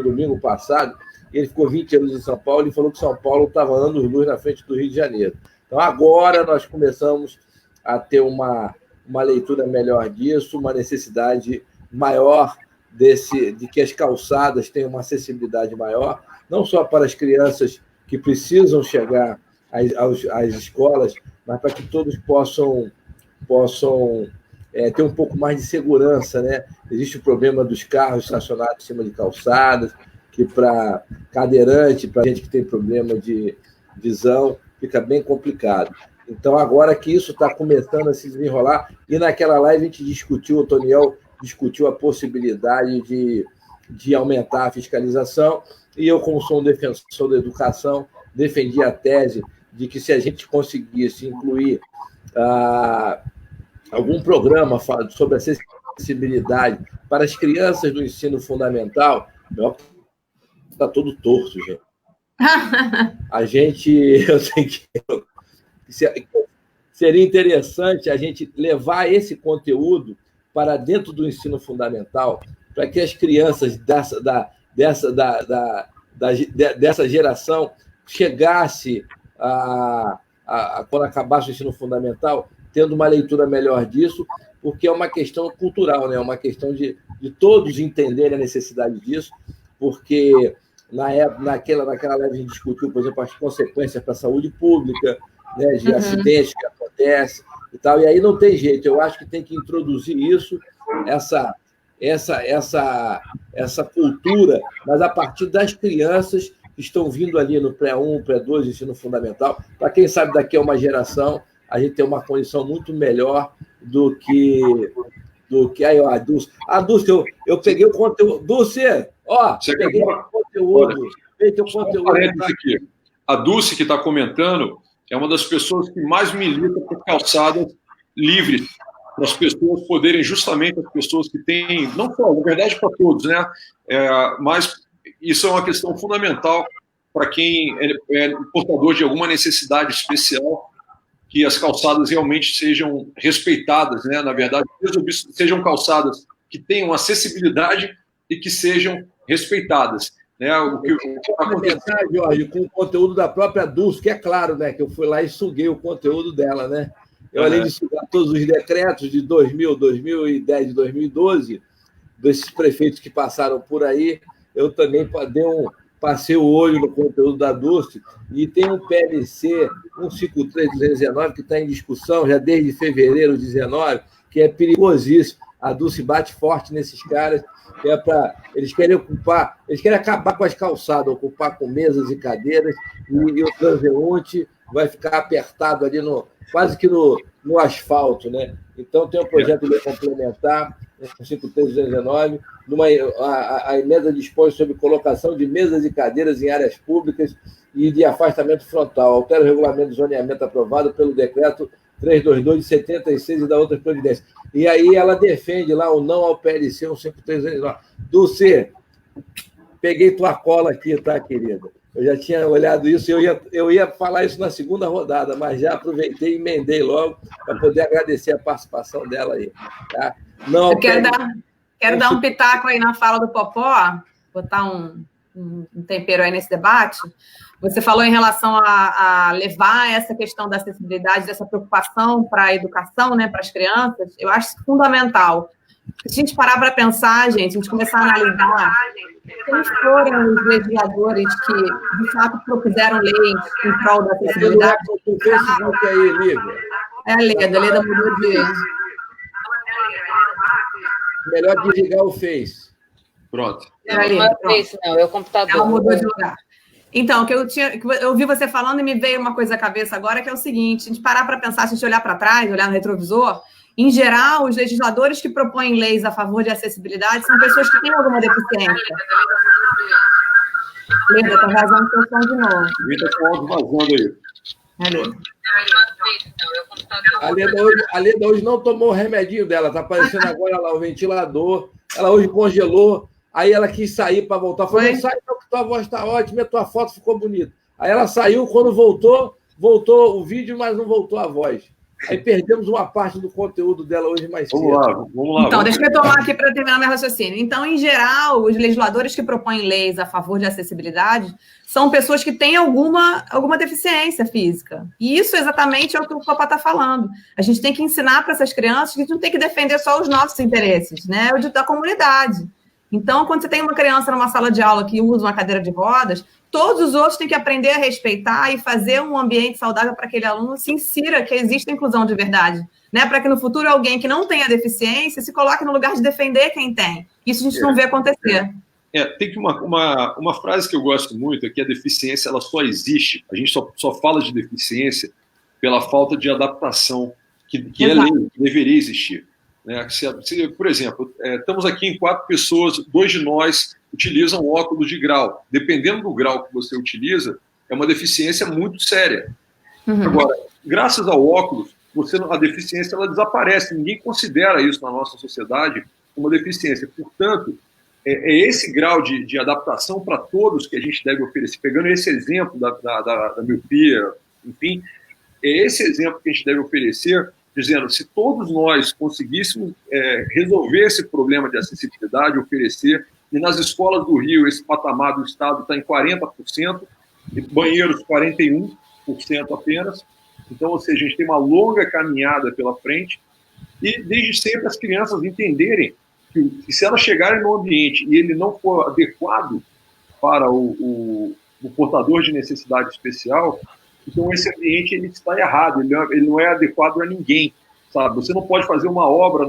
domingo passado, e ele ficou 20 anos em São Paulo e falou que São Paulo estava anos-luz na frente do Rio de Janeiro. Então, agora nós começamos a ter uma leitura melhor disso, uma necessidade maior de que as calçadas tenham uma acessibilidade maior, não só para as crianças que precisam chegar às escolas, mas para que todos possam ter um pouco mais de segurança, né? Existe o problema dos carros estacionados em cima de calçadas, que para cadeirante, para gente que tem problema de visão, fica bem complicado. Então, agora que isso está começando a se desenrolar, e naquela live a gente discutiu, o Toniel discutiu a possibilidade de aumentar a fiscalização, e eu, como sou um defensor da educação, defendi a tese de que se a gente conseguisse incluir algum programa sobre acessibilidade para as crianças do ensino fundamental, está todo torto, gente. Eu sei que seria interessante a gente levar esse conteúdo para dentro do ensino fundamental, para que as crianças dessa geração chegasse quando acabasse o ensino fundamental, tendo uma leitura melhor disso, porque é uma questão cultural, né? É uma questão de todos entenderem a necessidade disso, porque naquela live a gente discutiu, por exemplo, as consequências para a saúde pública, né, de acidentes que acontecem e tal, e aí não tem jeito, eu acho que tem que introduzir isso, essa cultura, mas a partir das crianças que estão vindo ali no pré-1, pré-2, ensino fundamental, para quem sabe daqui a uma geração a gente tem uma condição muito melhor do que aí, ó, a Dulce. Dulce, eu peguei o conteúdo. Dulce, ó, peguei o conteúdo. Aqui. A Dulce, que está comentando, é uma das pessoas que mais milita por calçadas livres, para as pessoas poderem, justamente as pessoas que têm, não só, na verdade, para todos, né? Mas isso é uma questão fundamental para quem é portador de alguma necessidade especial, que as calçadas realmente sejam respeitadas, né? Na verdade, sejam calçadas que tenham acessibilidade e que sejam respeitadas. Né? O que acontece, Jorge, com o conteúdo da própria Dulce, que é claro, né, que eu fui lá e suguei o conteúdo dela, né? Eu, além de sugar todos os decretos de 2000, 2010 e 2012, desses prefeitos que passaram por aí, eu também passei o olho no conteúdo da Dulce, e tem um PLC 153-219 que está em discussão já desde fevereiro de 19, que é perigosíssimo. A Dulce bate forte nesses caras, que é para eles querem acabar com as calçadas, ocupar com mesas e cadeiras, e o transeunte vai ficar apertado ali quase que no asfalto, né? Então tem um projeto de complementar, 5319, a emenda dispõe sobre colocação de mesas e cadeiras em áreas públicas e de afastamento frontal. Altera o regulamento de zoneamento aprovado pelo decreto 322 de 76 e da outras providências. E aí ela defende lá o não ao PLC 15319. Dulce, peguei tua cola aqui, tá, querida? Eu já tinha olhado isso e eu ia falar isso na segunda rodada, mas já aproveitei e emendei logo para poder agradecer a participação dela aí. Tá? Não, eu quero dar um pitaco aí na fala do Popó, botar um tempero aí nesse debate. Você falou em relação a levar essa questão da acessibilidade, dessa preocupação para a educação, né, para as crianças. Eu acho isso fundamental. Se a gente parar para pensar, gente, a gente começar a analisar quem foram os legisladores que, de fato, propuseram leis em prol da acessibilidade. É a Leda mudou de... Melhor desligar o Face. Pronto. Não é o Face, não, é o computador. Ela mudou de lugar. Então, eu ouvi você falando e me veio uma coisa à cabeça agora, que é o seguinte: a gente parar para pensar, se a gente olhar para trás, olhar no retrovisor, em geral, os legisladores que propõem leis a favor de acessibilidade são pessoas que têm alguma deficiência. Leda, está vazando seu som de novo. Está com o áudio vazando aí. A Leda hoje não tomou o remedinho dela, está aparecendo agora lá o ventilador, ela hoje congelou, aí ela quis sair para voltar, falou, não sai não, que tua voz está ótima, a tua foto ficou bonita. Aí ela saiu, quando voltou o vídeo, mas não voltou a voz. Aí perdemos uma parte do conteúdo dela hoje mais cedo. Vamos lá. Então, deixa eu tomar aqui para terminar meu raciocínio. Então, em geral, os legisladores que propõem leis a favor de acessibilidade são pessoas que têm alguma deficiência física. E isso exatamente é o que o Popó está falando. A gente tem que ensinar para essas crianças que a gente não tem que defender só os nossos interesses, né? O da comunidade. Então, quando você tem uma criança numa sala de aula que usa uma cadeira de rodas, todos os outros têm que aprender a respeitar e fazer um ambiente saudável para aquele aluno se insira que existe inclusão de verdade, né? Para que no futuro alguém que não tenha deficiência se coloque no lugar de defender quem tem. Isso a gente não vê acontecer. Tem que uma frase que eu gosto muito é que a deficiência ela só existe, a gente só fala de deficiência pela falta de adaptação que é lei, que deveria existir. Né? Por exemplo, estamos aqui em 4 pessoas, 2 de nós utilizam óculos de grau. Dependendo do grau que você utiliza, é uma deficiência muito séria. Agora, graças ao óculos, a deficiência ela desaparece. Ninguém considera isso na nossa sociedade uma deficiência. Portanto, é esse grau de adaptação para todos que a gente deve oferecer. Pegando esse exemplo da miopia, enfim, é esse exemplo que a gente deve oferecer, dizendo, se todos nós conseguíssemos resolver esse problema de acessibilidade, oferecer, e nas escolas do Rio, esse patamar do Estado está em 40%, e banheiros 41% apenas. Então, ou seja, a gente tem uma longa caminhada pela frente, e desde sempre as crianças entenderem que se elas chegarem no ambiente e ele não for adequado para o portador de necessidade especial, então esse ambiente ele está errado, ele não é adequado a ninguém, sabe? Você não pode fazer uma obra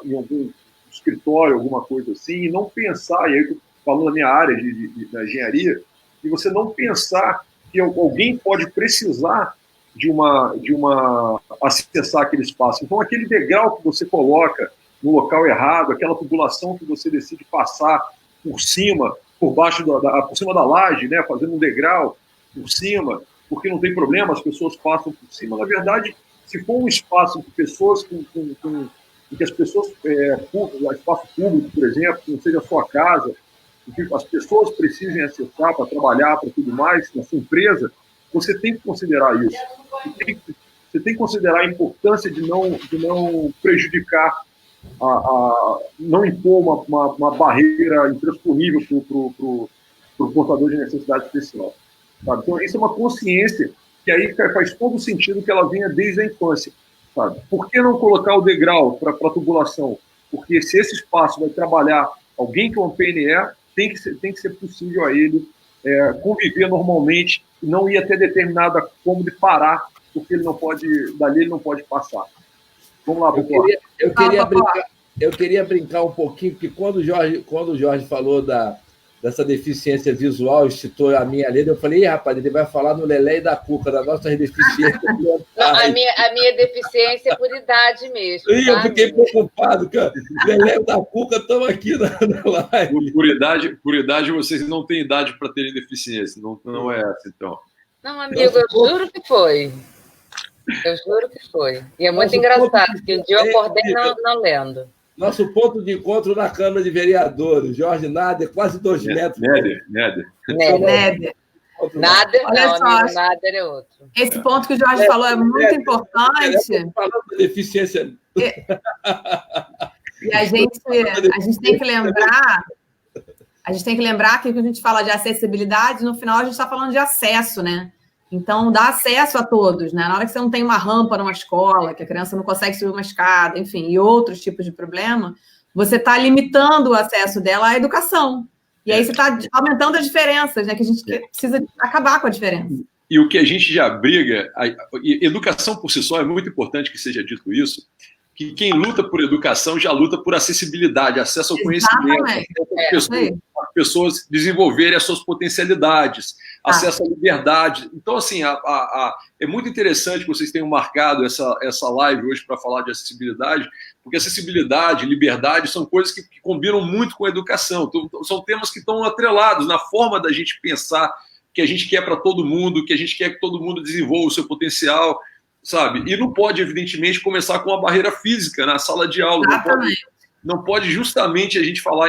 em algum escritório, alguma coisa assim, e não pensar, e aí eu estou falando da minha área da engenharia, e você não pensar que alguém pode precisar de acessar aquele espaço. Então aquele degrau que você coloca no local errado, aquela tubulação que você decide passar por cima, por cima da laje, né, fazendo um degrau por cima, porque não tem problema, as pessoas passam por cima. Na verdade, se for um espaço em que pessoas em que as pessoas espaço público, por exemplo, que não seja a sua casa, que as pessoas precisem acessar para trabalhar, para tudo mais, na sua empresa, você tem que considerar isso. Você tem que considerar a importância de não prejudicar, não impor uma barreira intransponível para o portador de necessidade especial. Sabe? Então, isso é uma consciência que aí faz todo sentido que ela venha desde a infância. Sabe? Por que não colocar o degrau para a tubulação? Porque se esse espaço vai trabalhar alguém que é um PNE, tem que ser possível a ele conviver normalmente e não ir até determinada como de parar, porque dali ele não pode passar. Vamos lá, Popó. Eu queria brincar um pouquinho, porque quando o Jorge falou dessa deficiência visual, citou a minha letra, eu falei, rapaz, ele vai falar no Lelé e da Cuca, da nossa deficiência. Não, a minha deficiência é por idade mesmo. Sim, eu fiquei preocupado, cara. Lelé e da Cuca estão aqui na live. Por idade, vocês não têm idade para terem deficiência, não é essa, então. Não, amigo, eu juro que foi. Eu juro que foi. E é muito engraçado, porque um dia eu acordei não lendo. Nosso ponto de encontro na Câmara de Vereadores, Jorge Nader, quase 2 metros. Nader. Nader não, amigo, Nader é outro. Esse ponto que o Jorge falou é muito importante. Falando da deficiência. E a gente tem que lembrar. A gente tem que lembrar que quando a gente fala de acessibilidade, no final a gente está falando de acesso, né? Então, dá acesso a todos, né? Na hora que você não tem uma rampa numa escola, que a criança não consegue subir uma escada, enfim, e outros tipos de problema, você está limitando o acesso dela à educação. E aí você está aumentando as diferenças, né? Que a gente precisa acabar com a diferença. E o que a gente já briga, educação por si só, é muito importante que seja dito isso, que quem luta por educação já luta por acessibilidade, acesso ao conhecimento, as pessoas desenvolverem as suas potencialidades, acesso à liberdade. Então, assim, é muito interessante que vocês tenham marcado essa live hoje para falar de acessibilidade, porque acessibilidade, liberdade são coisas que combinam muito com a educação. Então, são temas que estão atrelados na forma da gente pensar que a gente quer para todo mundo, que a gente quer que todo mundo desenvolva o seu potencial, sabe? E não pode, evidentemente, começar com uma barreira física na sala de aula. Não pode justamente a gente falar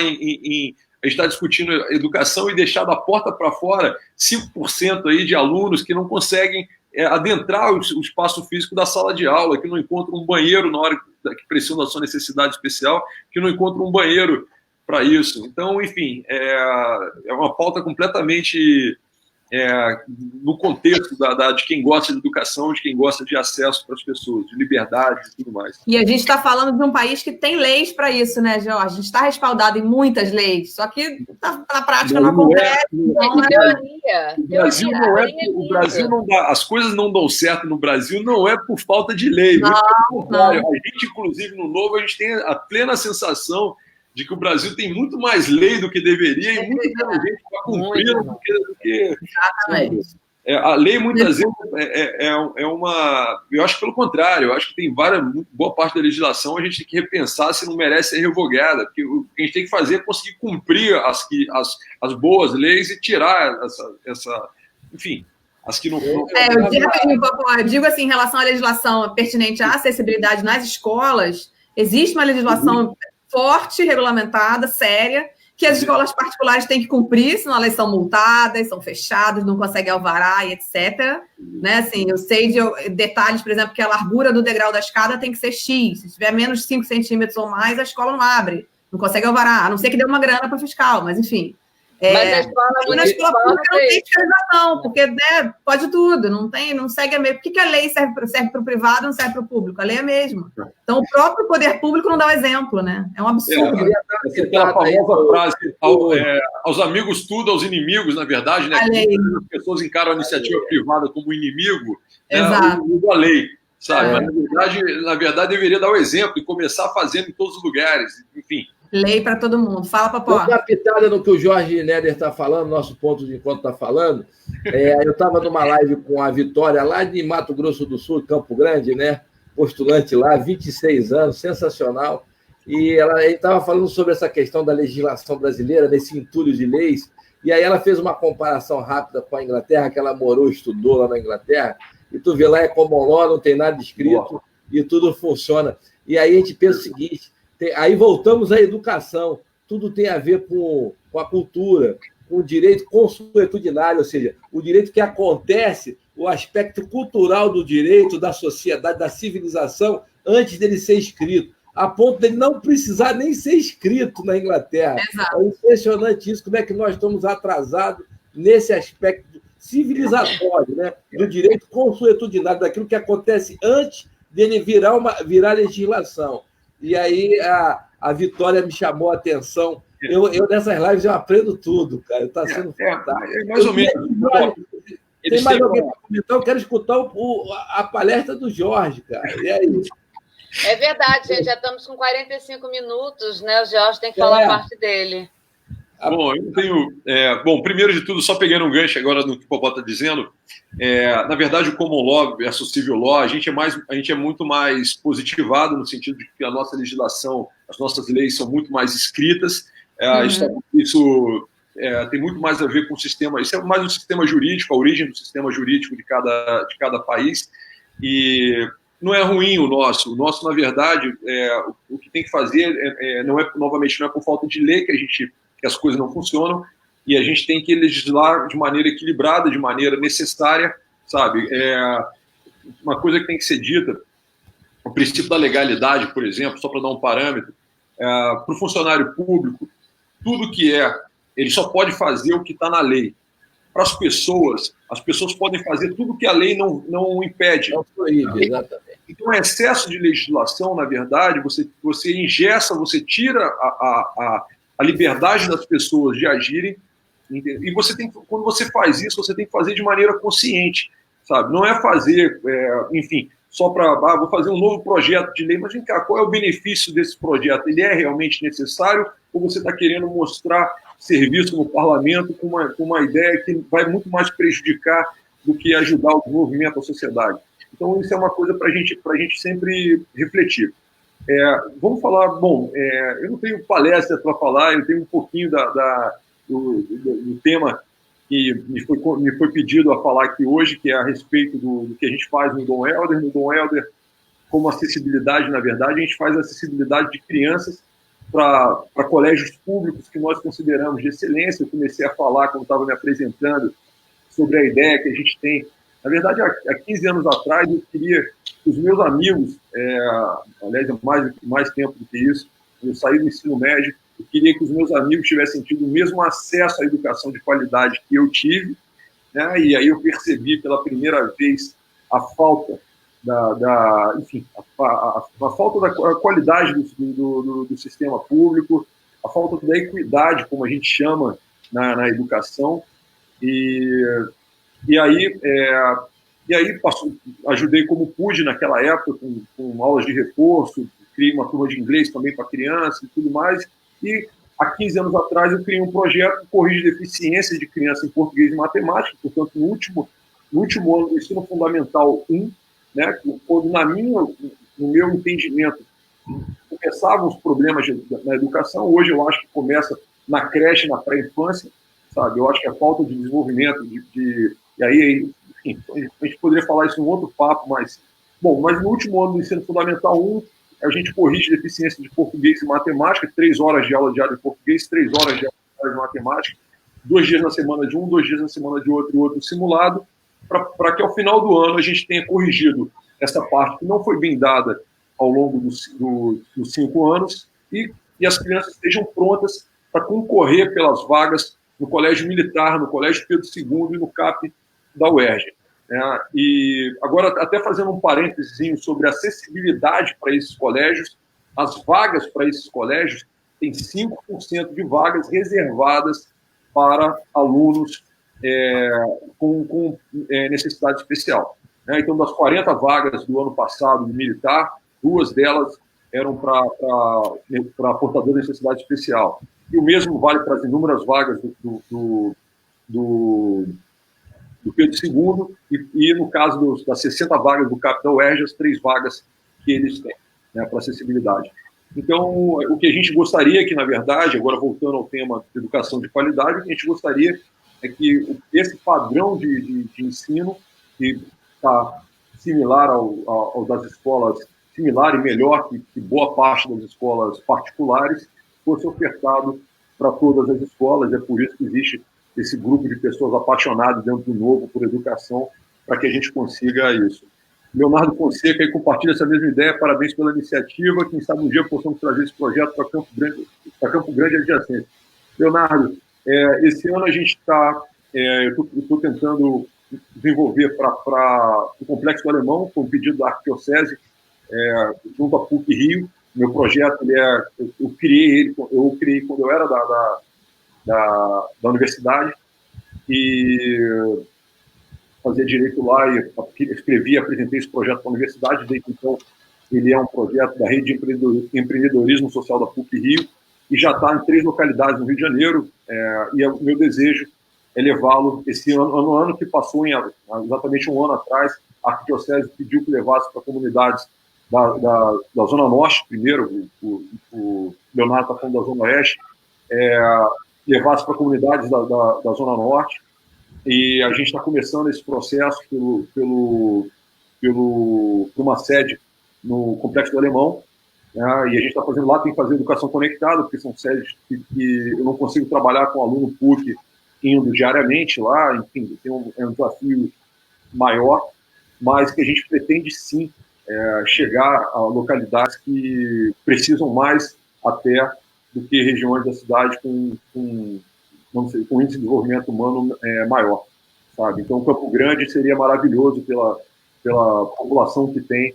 a gente está discutindo educação e deixar da porta para fora 5% aí de alunos que não conseguem adentrar o espaço físico da sala de aula, que não encontram um banheiro na hora que precisam da sua necessidade especial, que não encontram um banheiro para isso. Então, enfim, é uma pauta completamente no contexto de quem gosta de educação, de quem gosta de acesso para as pessoas, de liberdade e tudo mais. E a gente está falando de um país que tem leis para isso, né, Jorge? A gente está respaldado em muitas leis, só que na prática não acontece. O Brasil não dá, as coisas não dão certo no Brasil, não é por falta de lei. Não. A gente, inclusive, no Novo, a gente tem a plena sensação de que o Brasil tem muito mais lei do que deveria e muito menos gente para cumprir do que... Exatamente. A lei, muitas vezes, eu acho que pelo contrário, eu acho que tem boa parte da legislação a gente tem que repensar se não merece ser revogada, porque o que a gente tem que fazer é conseguir cumprir as boas leis e tirar enfim, as que não... Eu digo assim, em relação à legislação pertinente à acessibilidade nas escolas, existe uma legislação forte, regulamentada, séria, que as escolas particulares têm que cumprir, senão elas são multadas, são fechadas, não conseguem alvará e etc. Né? Assim, eu sei de detalhes, por exemplo, que a largura do degrau da escada tem que ser X. Se tiver menos de 5 centímetros ou mais, a escola não abre, não consegue alvará, a não ser que dê uma grana para o fiscal, mas enfim. Mas a escola pública não tem fiscalização, porque pode tudo, não segue a lei. Por que a lei serve para o privado e não serve para o público? A lei é a mesma. Então, o próprio poder público não dá o exemplo, né? É um absurdo. Aquela famosa frase, aos amigos tudo, aos inimigos, na verdade, né? As pessoas encaram a iniciativa privada como inimigo, a lei, sabe? Mas, na verdade, deveria dar o exemplo e começar fazendo em todos os lugares, enfim. Lei para todo mundo. Fala, Popó. Uma pitada no que o Jorge Nader está falando, nosso ponto de encontro está falando. Eu estava numa live com a Vitória, lá de Mato Grosso do Sul, Campo Grande, né? Postulante lá, 26 anos, sensacional. E ele estava falando sobre essa questão da legislação brasileira, desse entulho de leis. E aí ela fez uma comparação rápida com a Inglaterra, que ela morou, estudou lá na Inglaterra. E tu vê lá, é common law, não tem nada escrito e tudo funciona. E aí a gente pensa o seguinte... Aí voltamos à educação. tudo tem a ver com a cultura, com o direito consuetudinário, ou seja, o direito que acontece, o aspecto cultural do direito, da sociedade, da civilização, antes dele ser escrito, a ponto dele não precisar nem ser escrito na Inglaterra. Exato. É impressionante isso, como é que nós estamos atrasados nesse aspecto civilizatório, né? Do direito consuetudinário, daquilo que acontece antes dele virar legislação. E aí a Vitória me chamou a atenção. Eu nessas lives eu aprendo tudo, cara. Está sendo fantástico. Mais ou menos. Tem mais alguém para comentar? Eu quero escutar a palestra do Jorge, cara. E aí? É verdade, gente. Já estamos com 45 minutos, né? O Jorge tem que falar a parte dele. Bom, eu tenho. Bom, primeiro de tudo, só pegando um gancho agora do que o Popó está dizendo, na verdade, o Common Law versus Civil Law, a gente é muito mais positivado no sentido de que a nossa legislação, as nossas leis são muito mais escritas. Isso tem muito mais a ver com o sistema. Isso é mais um sistema jurídico, a origem do sistema jurídico de cada país. E não é ruim o nosso. O nosso, na verdade, o que tem que fazer novamente, não é por falta de lei que as coisas não funcionam, e a gente tem que legislar de maneira equilibrada, de maneira necessária, sabe? Uma coisa que tem que ser dita, o princípio da legalidade, por exemplo, só para dar um parâmetro, para o funcionário público, tudo que ele só pode fazer o que está na lei. Para as pessoas podem fazer tudo que a lei não impede. Não proíbe, exatamente. Então, excesso de legislação, na verdade, você engessa, você tira a liberdade das pessoas de agirem, e quando você faz isso, você tem que fazer de maneira consciente, sabe? Não é fazer, enfim, só para, vou fazer um novo projeto de lei, mas vem cá, qual é o benefício desse projeto? Ele é realmente necessário ou você está querendo mostrar serviço no parlamento com uma ideia que vai muito mais prejudicar do que ajudar o desenvolvimento da sociedade? Então, isso é uma coisa para a gente sempre refletir. Vamos falar, eu não tenho palestra para falar, eu tenho um pouquinho do tema que me foi pedido a falar aqui hoje, que é a respeito do que a gente faz no Dom Helder. No Dom Helder, como acessibilidade, na verdade, a gente faz acessibilidade de crianças para colégios públicos que nós consideramos de excelência. Eu comecei a falar, quando estava me apresentando, sobre a ideia que a gente tem. Na verdade, há 15 anos atrás, eu queria que os meus amigos, aliás, mais tempo do que isso, eu saí do ensino médio, eu queria que os meus amigos tivessem tido o mesmo acesso à educação de qualidade que eu tive, né? E aí eu percebi pela primeira vez a falta a falta da qualidade do sistema público, a falta da equidade, como a gente chama na educação, e aí ajudei como pude naquela época, com aulas de reforço, criei uma turma de inglês também para criança e tudo mais, e há 15 anos atrás eu criei um projeto que corrige deficiências de criança em português e matemática. Portanto, no último ano do ensino fundamental 1, né, quando no meu entendimento começavam os problemas na educação, hoje eu acho que começa na creche, na pré-infância, sabe? Eu acho que a falta de desenvolvimento e aí, enfim, a gente poderia falar isso em um outro papo, mas no último ano do ensino fundamental 1, a gente corrige deficiência de português e matemática, 3 horas de aula diária de português, 3 horas de aula de matemática, 2 dias na semana de um, 2 dias na semana de outro, e outro simulado, para que ao final do ano a gente tenha corrigido essa parte que não foi bem dada ao longo dos 5 anos, e as crianças estejam prontas para concorrer pelas vagas no Colégio Militar, no Colégio Pedro II e no CAP da UERJ. E agora, até fazendo um parênteses sobre acessibilidade para esses colégios, as vagas para esses colégios têm 5% de vagas reservadas para alunos com necessidade especial. Então, das 40 vagas do ano passado do militar, 2 delas eram para portador de necessidade especial. E o mesmo vale para as inúmeras vagas do Pedro II e no caso das 60 vagas do CAP da UERJ, as 3 vagas que eles têm, né, para acessibilidade. Então, o que a gente gostaria que, na verdade, agora voltando ao tema de educação de qualidade, o que a gente gostaria é que esse padrão de ensino, que está similar ao das escolas, similar e melhor que boa parte das escolas particulares, fosse ofertado para todas as escolas. É por isso que existe esse grupo de pessoas apaixonadas dentro do Novo por educação, para que a gente consiga isso. Leonardo Fonseca aí compartilha essa mesma ideia, parabéns pela iniciativa, quem sabe um dia possamos trazer esse projeto para Campo Grande e adjacência. Leonardo, esse ano a gente está, eu estou tentando desenvolver para o Complexo do Alemão, com um pedido da Arquidiocese, junto à PUC Rio. Meu projeto, eu criei quando eu era da universidade, e fazia direito lá, e escrevi e apresentei esse projeto para a universidade. Desde então, ele é um projeto da Rede de Empreendedorismo Social da PUC Rio, e já está em 3 localidades no Rio de Janeiro, e o meu desejo é levá-lo esse ano. No ano que passou, exatamente um ano atrás, a Arquidiocese pediu que levasse para comunidades da Zona Norte, primeiro, o Leonardo está falando da Zona Oeste, levasse para comunidades da Zona Norte, e a gente está começando esse processo por uma sede no Complexo do Alemão, e a gente está fazendo lá, tem que fazer educação conectada, porque são sedes que eu não consigo trabalhar com aluno PUC indo diariamente lá, enfim, é um desafio maior, mas que a gente pretende sim chegar a localidades que precisam mais até do que regiões da cidade com índice de desenvolvimento humano maior, sabe? Então, Campo Grande seria maravilhoso pela população que tem,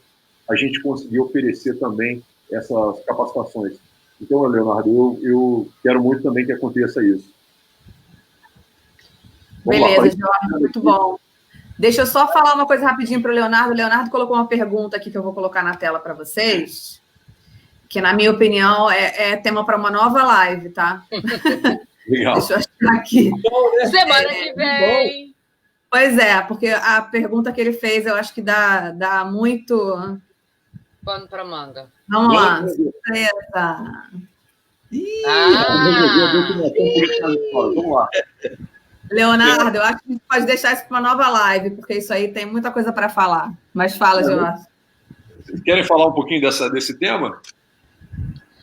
a gente conseguir oferecer também essas capacitações. Então, Leonardo, eu quero muito também que aconteça isso. Beleza, Jorge, muito bom. Deixa eu só falar uma coisa rapidinho para o Leonardo. O Leonardo colocou uma pergunta aqui que eu vou colocar na tela para vocês, que, na minha opinião, é tema para uma nova live, tá? Legal. Deixa eu achar aqui. Bom, né? Semana que vem. Pois é, porque a pergunta que ele fez, eu acho que dá muito... Pano para manga. Vamos lá. Surpresa. Vamos lá. Leonardo, eu acho que a gente pode deixar isso para uma nova live, porque isso aí tem muita coisa para falar. Mas fala, Jorge. Vocês querem falar um pouquinho desse tema?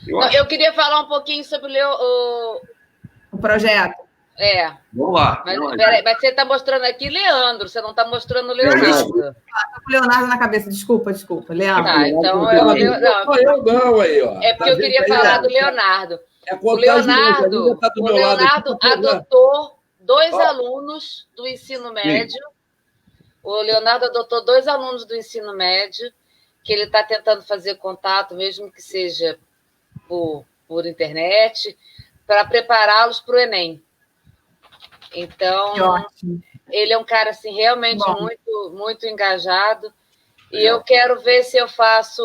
Eu queria falar um pouquinho sobre o projeto. Vamos lá. Mas você está mostrando aqui Leandro, você não está mostrando o Leonardo. Estou com o Leonardo na cabeça. Desculpa. Leandro. Tá, então eu não aí, ó. É porque eu queria falar do Leonardo. O Leonardo adotou 2 alunos do ensino médio. O Leonardo adotou 2 alunos do ensino médio, que ele está tentando fazer contato, mesmo que seja por internet, para prepará-los para o Enem. Então, ele é um cara assim, realmente muito, muito engajado. E eu quero ver se eu faço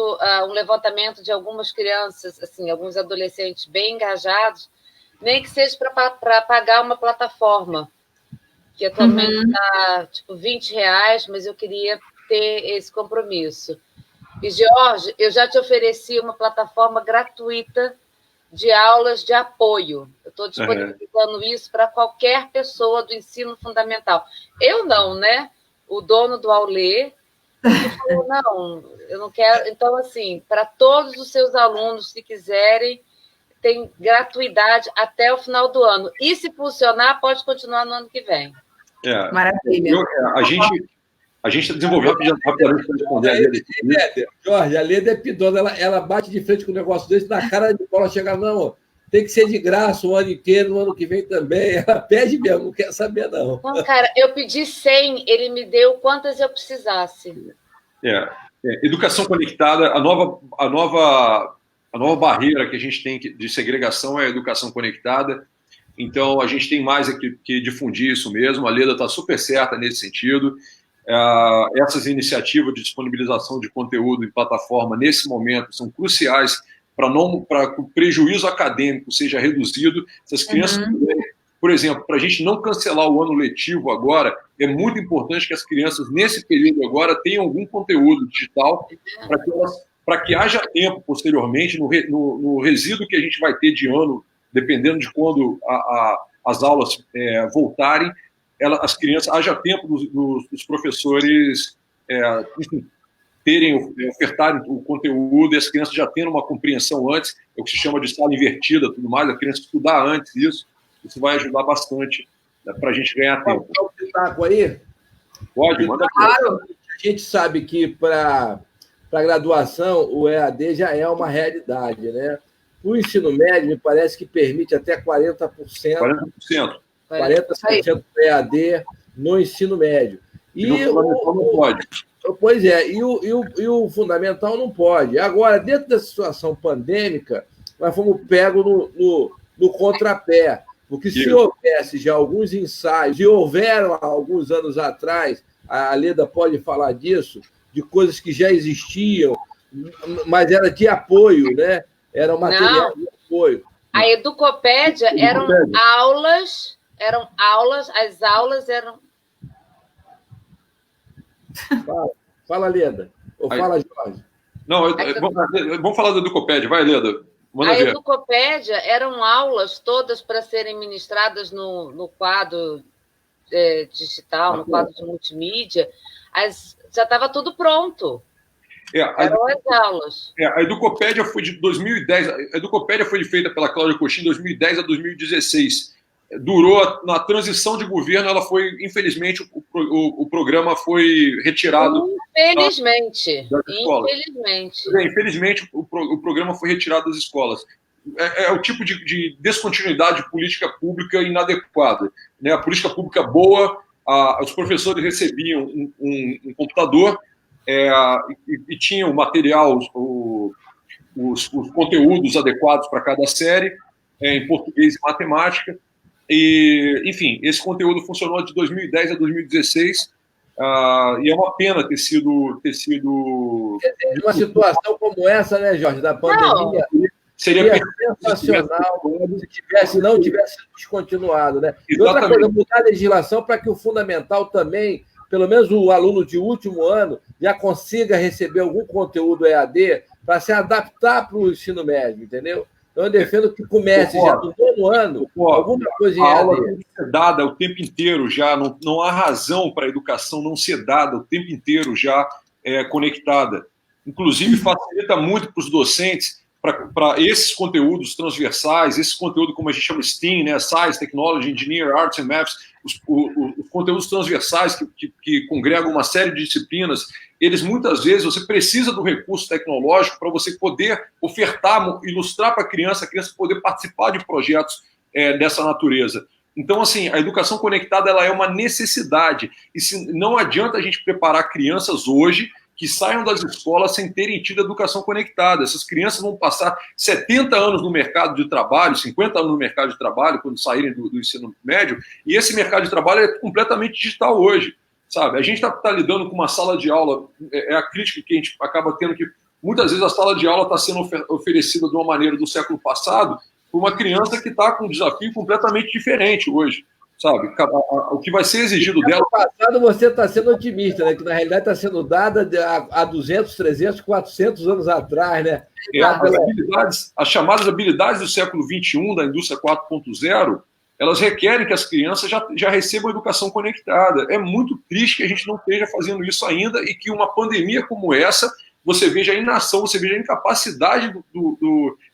um levantamento de algumas crianças, assim, alguns adolescentes bem engajados, nem que seja para pagar uma plataforma, que atualmente está tipo R$20, mas eu queria ter esse compromisso. E, Jorge, eu já te ofereci uma plataforma gratuita de aulas de apoio. Eu estou disponibilizando isso para qualquer pessoa do ensino fundamental. Eu não, né? O dono do Aulê falou, não, eu não quero. Então, assim, para todos os seus alunos, se quiserem, tem gratuidade até o final do ano. E, se funcionar, pode continuar no ano que vem. Maravilha. A gente desenvolveu rapidamente para responder a Leda. Jorge, a Leda é pidona, ela bate de frente com um negócio desse, na cara de bola chega, não, tem que ser de graça o ano inteiro, no ano que vem também. Ela pede mesmo, não quer saber, não. Não, cara, eu pedi 100, ele me deu quantas eu precisasse. Educação conectada, a nova barreira que a gente tem de segregação é a educação conectada. Então, a gente tem mais que difundir isso mesmo. A Leda está super certa nesse sentido. Essas iniciativas de disponibilização de conteúdo em plataforma, nesse momento, são cruciais para que o prejuízo acadêmico seja reduzido. Essas crianças, por exemplo, para a gente não cancelar o ano letivo agora, é muito importante que as crianças, nesse período agora, tenham algum conteúdo digital para que haja tempo, posteriormente, no resíduo que a gente vai ter de ano, dependendo de quando as aulas voltarem, as crianças, haja tempo dos professores, enfim, ofertarem o conteúdo e as crianças já tendo uma compreensão antes, é o que se chama de sala invertida, tudo mais, a criança estudar antes isso vai ajudar bastante, né, para a gente ganhar tempo. Pode dar um pitaco aí? Pode, manda aqui. Claro. A gente sabe que para a graduação o EAD já é uma realidade, né? O ensino médio me parece que permite até 40%. 40% do EAD no ensino médio. E no fundamental não pode. Pois é, e o fundamental não pode. Agora, dentro da situação pandêmica, nós fomos pegos no contrapé. Porque se houvesse já alguns ensaios, e houveram há alguns anos atrás, a Leda pode falar disso, de coisas que já existiam, mas era de apoio, né? Era um material de apoio. A Educopédia eram aulas, as aulas eram... Fala, Leda. Ou fala, Jorge. Não, vamos falar da Educopédia. Vai, Leda. Manda ver. Educopédia eram aulas todas para serem ministradas no quadro digital, no quadro de multimídia. Já estava tudo pronto. Eram as aulas. A Educopédia foi de 2010. A Educopédia foi feita pela Cláudia Coxim de 2010 a 2016. Durou, na transição de governo, ela foi, infelizmente, o programa foi retirado. Infelizmente. Infelizmente, o programa foi retirado das escolas. É o tipo de descontinuidade política pública inadequada, né? A política pública boa, os professores recebiam um computador e tinham o material, os conteúdos adequados para cada série, em português e matemática. E, enfim, esse conteúdo funcionou de 2010 a 2016, e é uma pena ter sido... Uma situação como essa, né, Jorge, da pandemia, seria sensacional se não tivesse descontinuado, né? E outra coisa, mudar a legislação para que o fundamental também, pelo menos o aluno de último ano, já consiga receber algum conteúdo EAD para se adaptar para o ensino médio, entendeu? Então, eu defendo que comece já no nono ano, alguma coisa em EAD. A aula tem que ser dada o tempo inteiro já, não há razão para a educação não ser dada o tempo inteiro já conectada. Inclusive, facilita muito para os docentes, para esses conteúdos transversais, esse conteúdo, como a gente chama STEAM, né? Science, Technology, Engineering, Arts and Maths, os conteúdos transversais que congregam uma série de disciplinas, eles muitas vezes, você precisa do recurso tecnológico para você poder ofertar, ilustrar para a criança poder participar de projetos dessa natureza. Então, assim, a educação conectada ela é uma necessidade. E não adianta a gente preparar crianças hoje que saiam das escolas sem terem tido educação conectada. Essas crianças vão passar 70 anos no mercado de trabalho, 50 anos no mercado de trabalho, quando saírem do ensino médio, e esse mercado de trabalho é completamente digital hoje, sabe? A gente está lidando com uma sala de aula, é a crítica que a gente acaba tendo, que muitas vezes a sala de aula está sendo oferecida de uma maneira do século passado por uma criança que está com um desafio completamente diferente hoje. Sabe, o que vai ser exigido dela... No passado você está sendo otimista, né? Que na realidade está sendo dada há 200, 300, 400 anos atrás, né? As chamadas habilidades do século XXI, da indústria 4.0, elas requerem que as crianças já recebam educação conectada. É muito triste que a gente não esteja fazendo isso ainda e que uma pandemia como essa, você veja a inação, você veja a incapacidade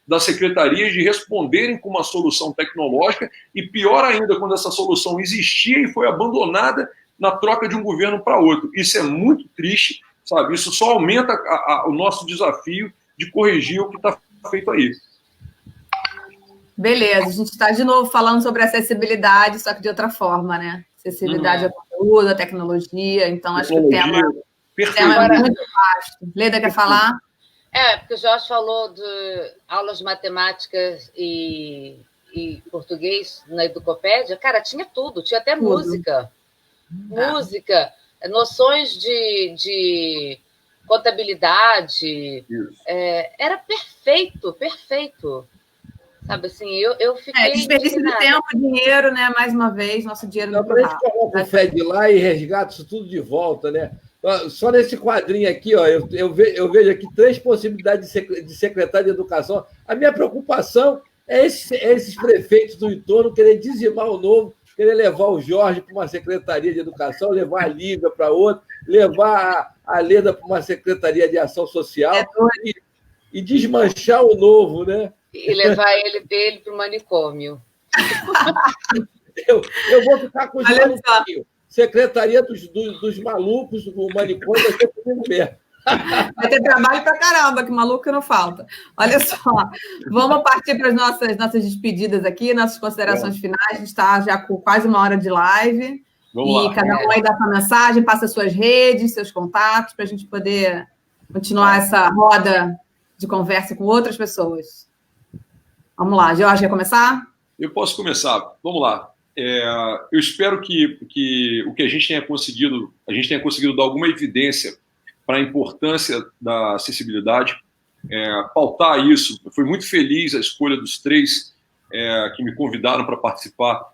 das secretarias de responderem com uma solução tecnológica, e pior ainda, quando essa solução existia e foi abandonada na troca de um governo para outro. Isso é muito triste, sabe? Isso só aumenta o nosso desafio de corrigir o que está feito aí. Beleza, a gente está de novo falando sobre acessibilidade, só que de outra forma, né? Acessibilidade ao conteúdo, à tecnologia, então acho que o tema é muito vasto. Leda, quer falar? Porque o Jorge falou de aulas de matemática e português na Educopédia. Cara, tinha tudo, tinha até música. Música, noções de contabilidade. Era perfeito. Sabe assim, eu fiquei... desperdício de tempo, dinheiro, né? Mais uma vez, nosso dinheiro não a gente coloca o FED lá e resgata isso tudo de volta, né? Só nesse quadrinho aqui, ó, eu vejo aqui 3 possibilidades de secretário de educação. A minha preocupação é esses prefeitos do entorno querer dizimar o Novo, querer levar o Jorge para uma secretaria de educação, levar a Lívia para outra, levar a Leda para uma Secretaria de Ação Social É e desmanchar o Novo, né? E levar ele para o manicômio. Eu vou ficar com os maluquinhos. Secretaria dos malucos, do manicômio, vai ser comigo mesmo. Vai ter trabalho pra caramba, que maluco não falta. Olha só, vamos partir para as nossas despedidas aqui, nossas considerações finais. A gente está já com quase 1 hora de live. Vamos lá. Cada um aí dá sua mensagem, passa suas redes, seus contatos, para a gente poder continuar essa roda de conversa com outras pessoas. Vamos lá, Jorge, quer começar? Eu posso começar. Vamos lá. Eu espero que o que a gente tenha conseguido dar alguma evidência para a importância da acessibilidade, pautar isso. Eu fui muito feliz a escolha dos 3 que me convidaram para participar,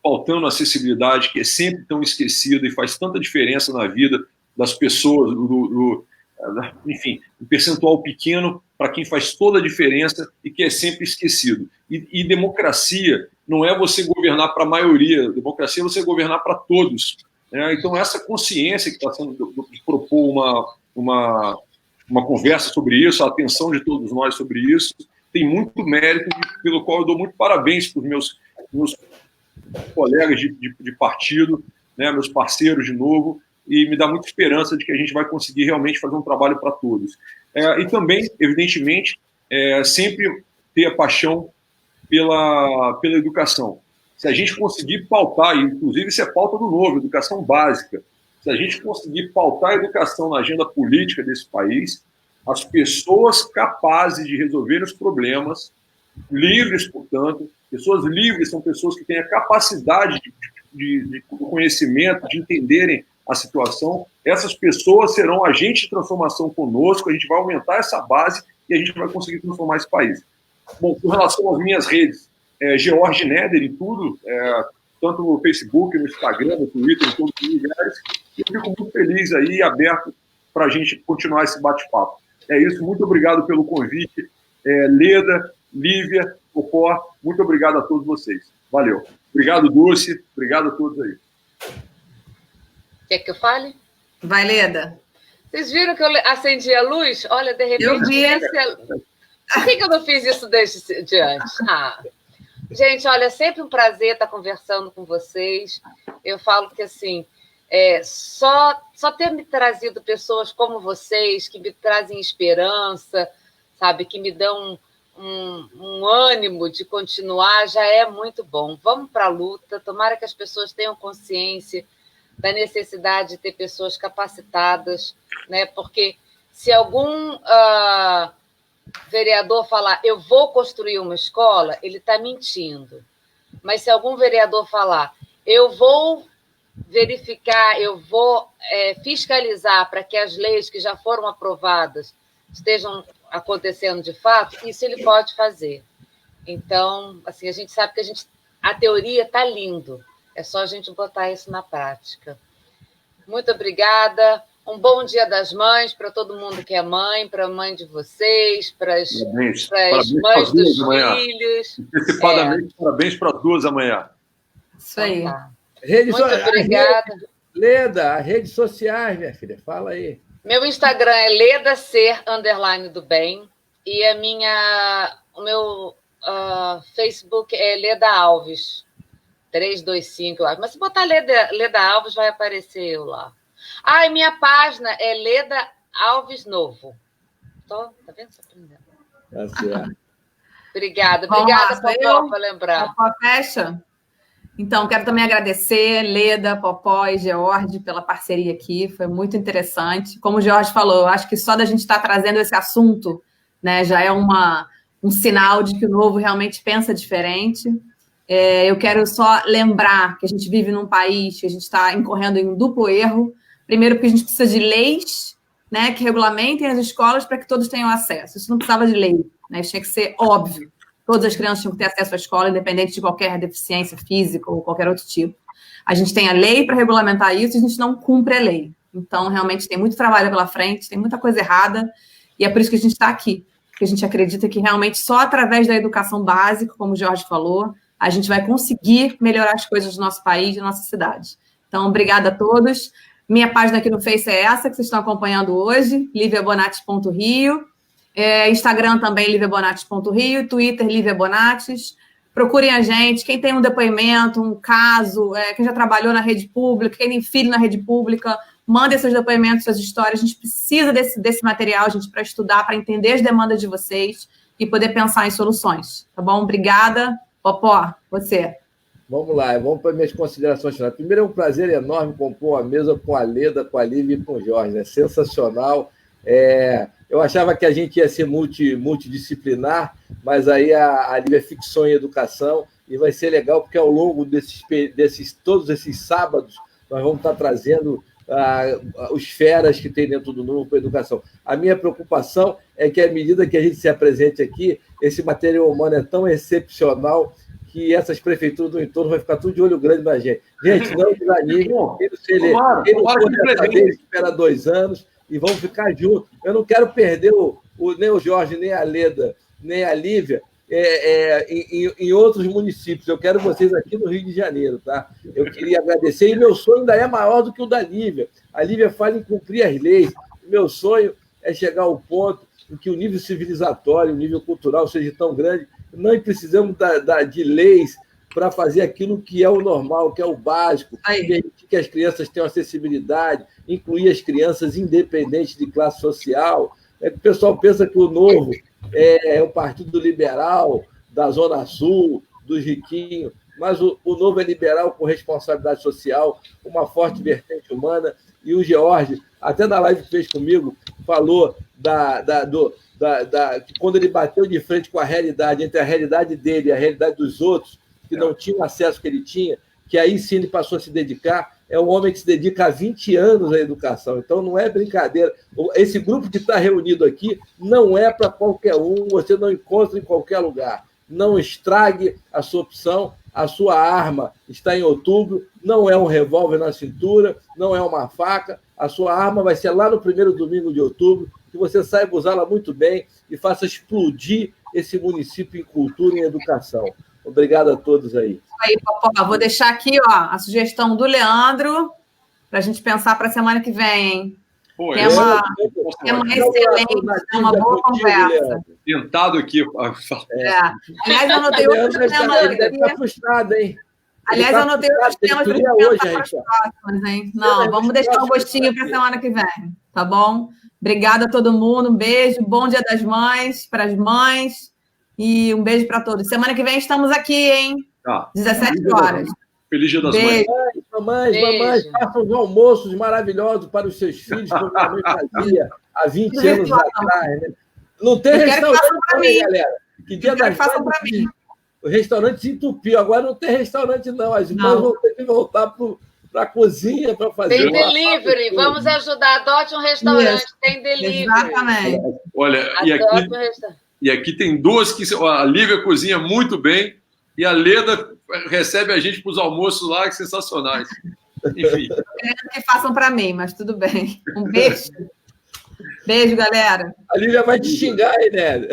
pautando a acessibilidade, que é sempre tão esquecida e faz tanta diferença na vida das pessoas, enfim, um percentual pequeno para quem faz toda a diferença e que é sempre esquecido. E democracia não é você governar para a maioria, democracia é você governar para todos. Então, essa consciência que está sendo de propor uma conversa sobre isso, a atenção de todos nós sobre isso, tem muito mérito, pelo qual eu dou muito parabéns para os meus colegas de partido, né, meus parceiros de novo, e me dá muita esperança de que a gente vai conseguir realmente fazer um trabalho para todos. E também, evidentemente, sempre ter a paixão pela educação. Se a gente conseguir pautar, e inclusive isso é pauta do Novo, educação básica, se a gente conseguir pautar a educação na agenda política desse país, as pessoas capazes de resolver os problemas, livres, portanto, pessoas livres são pessoas que têm a capacidade de conhecimento, de entenderem a situação, essas pessoas serão agentes de transformação conosco, a gente vai aumentar essa base e a gente vai conseguir transformar esse país. Bom, com relação às minhas redes, George Neder em tudo, tanto no Facebook, no Instagram, no Twitter, em todos os lugares. Eu fico muito feliz aí e aberto para a gente continuar esse bate-papo. É isso, muito obrigado pelo convite. Leda, Lívia, Popó, muito obrigado a todos vocês. Valeu. Obrigado, Dulce. Obrigado a todos aí. Quer que eu fale? Vai, Leda. Vocês viram que eu acendi a luz? Olha, de repente... Eu vi. Por que eu não fiz isso desde antes? Gente, olha, é sempre um prazer estar conversando com vocês. Eu falo que, assim, só ter me trazido pessoas como vocês, que me trazem esperança, sabe, que me dão um ânimo de continuar, já é muito bom. Vamos para a luta, tomara que as pessoas tenham consciência da necessidade de ter pessoas capacitadas, né? Porque se algum vereador falar, eu vou construir uma escola, ele está mentindo. Mas se algum vereador falar, eu vou verificar, eu vou fiscalizar para que as leis que já foram aprovadas estejam acontecendo de fato, isso ele pode fazer. Então, assim, a gente sabe que a teoria está lindo, é só a gente botar isso na prática. Muito obrigada. Um bom Dia das Mães para todo mundo que é mãe, para a mãe de vocês, para as mães dos filhos. Antecipadamente, parabéns para as 2 amanhã. Isso aí. Muito obrigada. Leda, as redes sociais, minha filha, fala aí. Meu Instagram é ledacer_do_bem e o meu Facebook é Leda Alves 325, eu acho. Mas se botar Leda Alves, vai aparecer eu lá. E minha página é Leda Alves Novo. Tá vendo? Tá certo. Obrigada, Popó, por lembrar. Popó, fecha. Então, quero também agradecer Leda, Popó e George pela parceria aqui, foi muito interessante. Como o George falou, eu acho que só da gente estar trazendo esse assunto, né, já é um sinal de que o Novo realmente pensa diferente. Eu quero só lembrar que a gente vive num país que a gente está incorrendo em um duplo erro. Primeiro, porque a gente precisa de leis, né, que regulamentem as escolas para que todos tenham acesso. Isso não precisava de lei, né, isso tinha que ser óbvio. Todas as crianças tinham que ter acesso à escola, independente de qualquer deficiência física ou qualquer outro tipo. A gente tem a lei para regulamentar isso e a gente não cumpre a lei. Então, realmente, tem muito trabalho pela frente, tem muita coisa errada, e é por isso que a gente está aqui. Porque a gente acredita que realmente só através da educação básica, como o Jorge falou, a gente vai conseguir melhorar as coisas do nosso país, da nossa cidade. Então, obrigada a todos. Minha página aqui no Face é essa que vocês estão acompanhando hoje, liviabonates.rio. Instagram também, liviabonates.rio. Twitter, liviabonates. Procurem a gente. Quem tem um depoimento, um caso, quem já trabalhou na rede pública, quem tem filho na rede pública, mandem seus depoimentos, suas histórias. A gente precisa desse material, gente, para estudar, para entender as demandas de vocês e poder pensar em soluções. Tá bom? Obrigada. Popó, você. Vamos lá, vamos para minhas considerações finais. Primeiro, é um prazer enorme compor a mesa com a Leda, com a Lívia e com o Jorge. É sensacional. Eu achava que a gente ia ser multidisciplinar, mas aí a Lívia fixou em educação e vai ser legal, porque ao longo todos esses sábados nós vamos estar trazendo os feras que tem dentro do Novo para a educação. A minha preocupação é que, à medida que a gente se apresente aqui, esse material humano é tão excepcional que essas prefeituras do entorno vai ficar tudo de olho grande na gente. Gente, não desanime. Quem não for dessa vez, espera 2 anos e vamos ficar juntos. Eu não quero perder nem o Jorge, nem a Leda, nem a Lívia em outros municípios. Eu quero vocês aqui no Rio de Janeiro, tá? Eu queria agradecer, e meu sonho ainda é maior do que o da Lívia. A Lívia fala em cumprir as leis. O meu sonho é chegar ao ponto em que o nível civilizatório, o nível cultural seja tão grande. Não precisamos de leis para fazer aquilo que é o normal, que é o básico, permitir que as crianças tenham acessibilidade, incluir as crianças independentes de classe social. O pessoal pensa que o Novo é o Partido Liberal da Zona Sul, dos riquinhos, mas o Novo é liberal com responsabilidade social, uma forte vertente humana. E o George, até na live que fez comigo, falou quando ele bateu de frente com a realidade, entre a realidade dele e a realidade dos outros, que não tinham o acesso que ele tinha, que aí sim ele passou a se dedicar. É um homem que se dedica há 20 anos à educação, então não é brincadeira. Esse grupo que está reunido aqui não é para qualquer um, você não encontra em qualquer lugar. Não estrague a sua opção, a sua arma está em outubro, não é um revólver na cintura, não é uma faca, a sua arma vai ser lá no primeiro domingo de outubro, que você saiba usá-la muito bem e faça explodir esse município em cultura e em educação. Obrigado a todos aí. Aí, Popó, vou deixar aqui a sugestão do Leandro para a gente pensar para a semana que vem, hein? Tema excelente, uma boa conversa. Tentado aqui. Aliás, eu anotei outros temas. Ele deve estar frustrado, hein? Aliás, eu anotei outros temas para hoje, para as próximas, hein? Não, vamos deixar um gostinho para a semana que vem, tá bom? Obrigada a todo mundo, um beijo, bom Dia das Mães para as mães e um beijo para todos. Semana que vem estamos aqui, hein? 17 horas. Feliz Dia das Mães. Mamães, façam os almoços maravilhosos para os seus filhos, como a mãe fazia há 20 anos atrás. Né? Não tem restaurante para mim, galera. Que Dia das Mães façam para mim. O restaurante se entupiu. Agora não tem restaurante, não. As mães vão ter que voltar para a cozinha para fazer. Tem delivery. Vamos ajudar. Adote um restaurante. Isso. Tem delivery. Exatamente. Olha, e aqui tem duas que a Lívia cozinha muito bem e a Leda recebe a gente para os almoços lá, que sensacionais. Enfim. Querendo que façam para mim, mas tudo bem. Um beijo. Beijo, galera. A Lívia vai te xingar aí, né?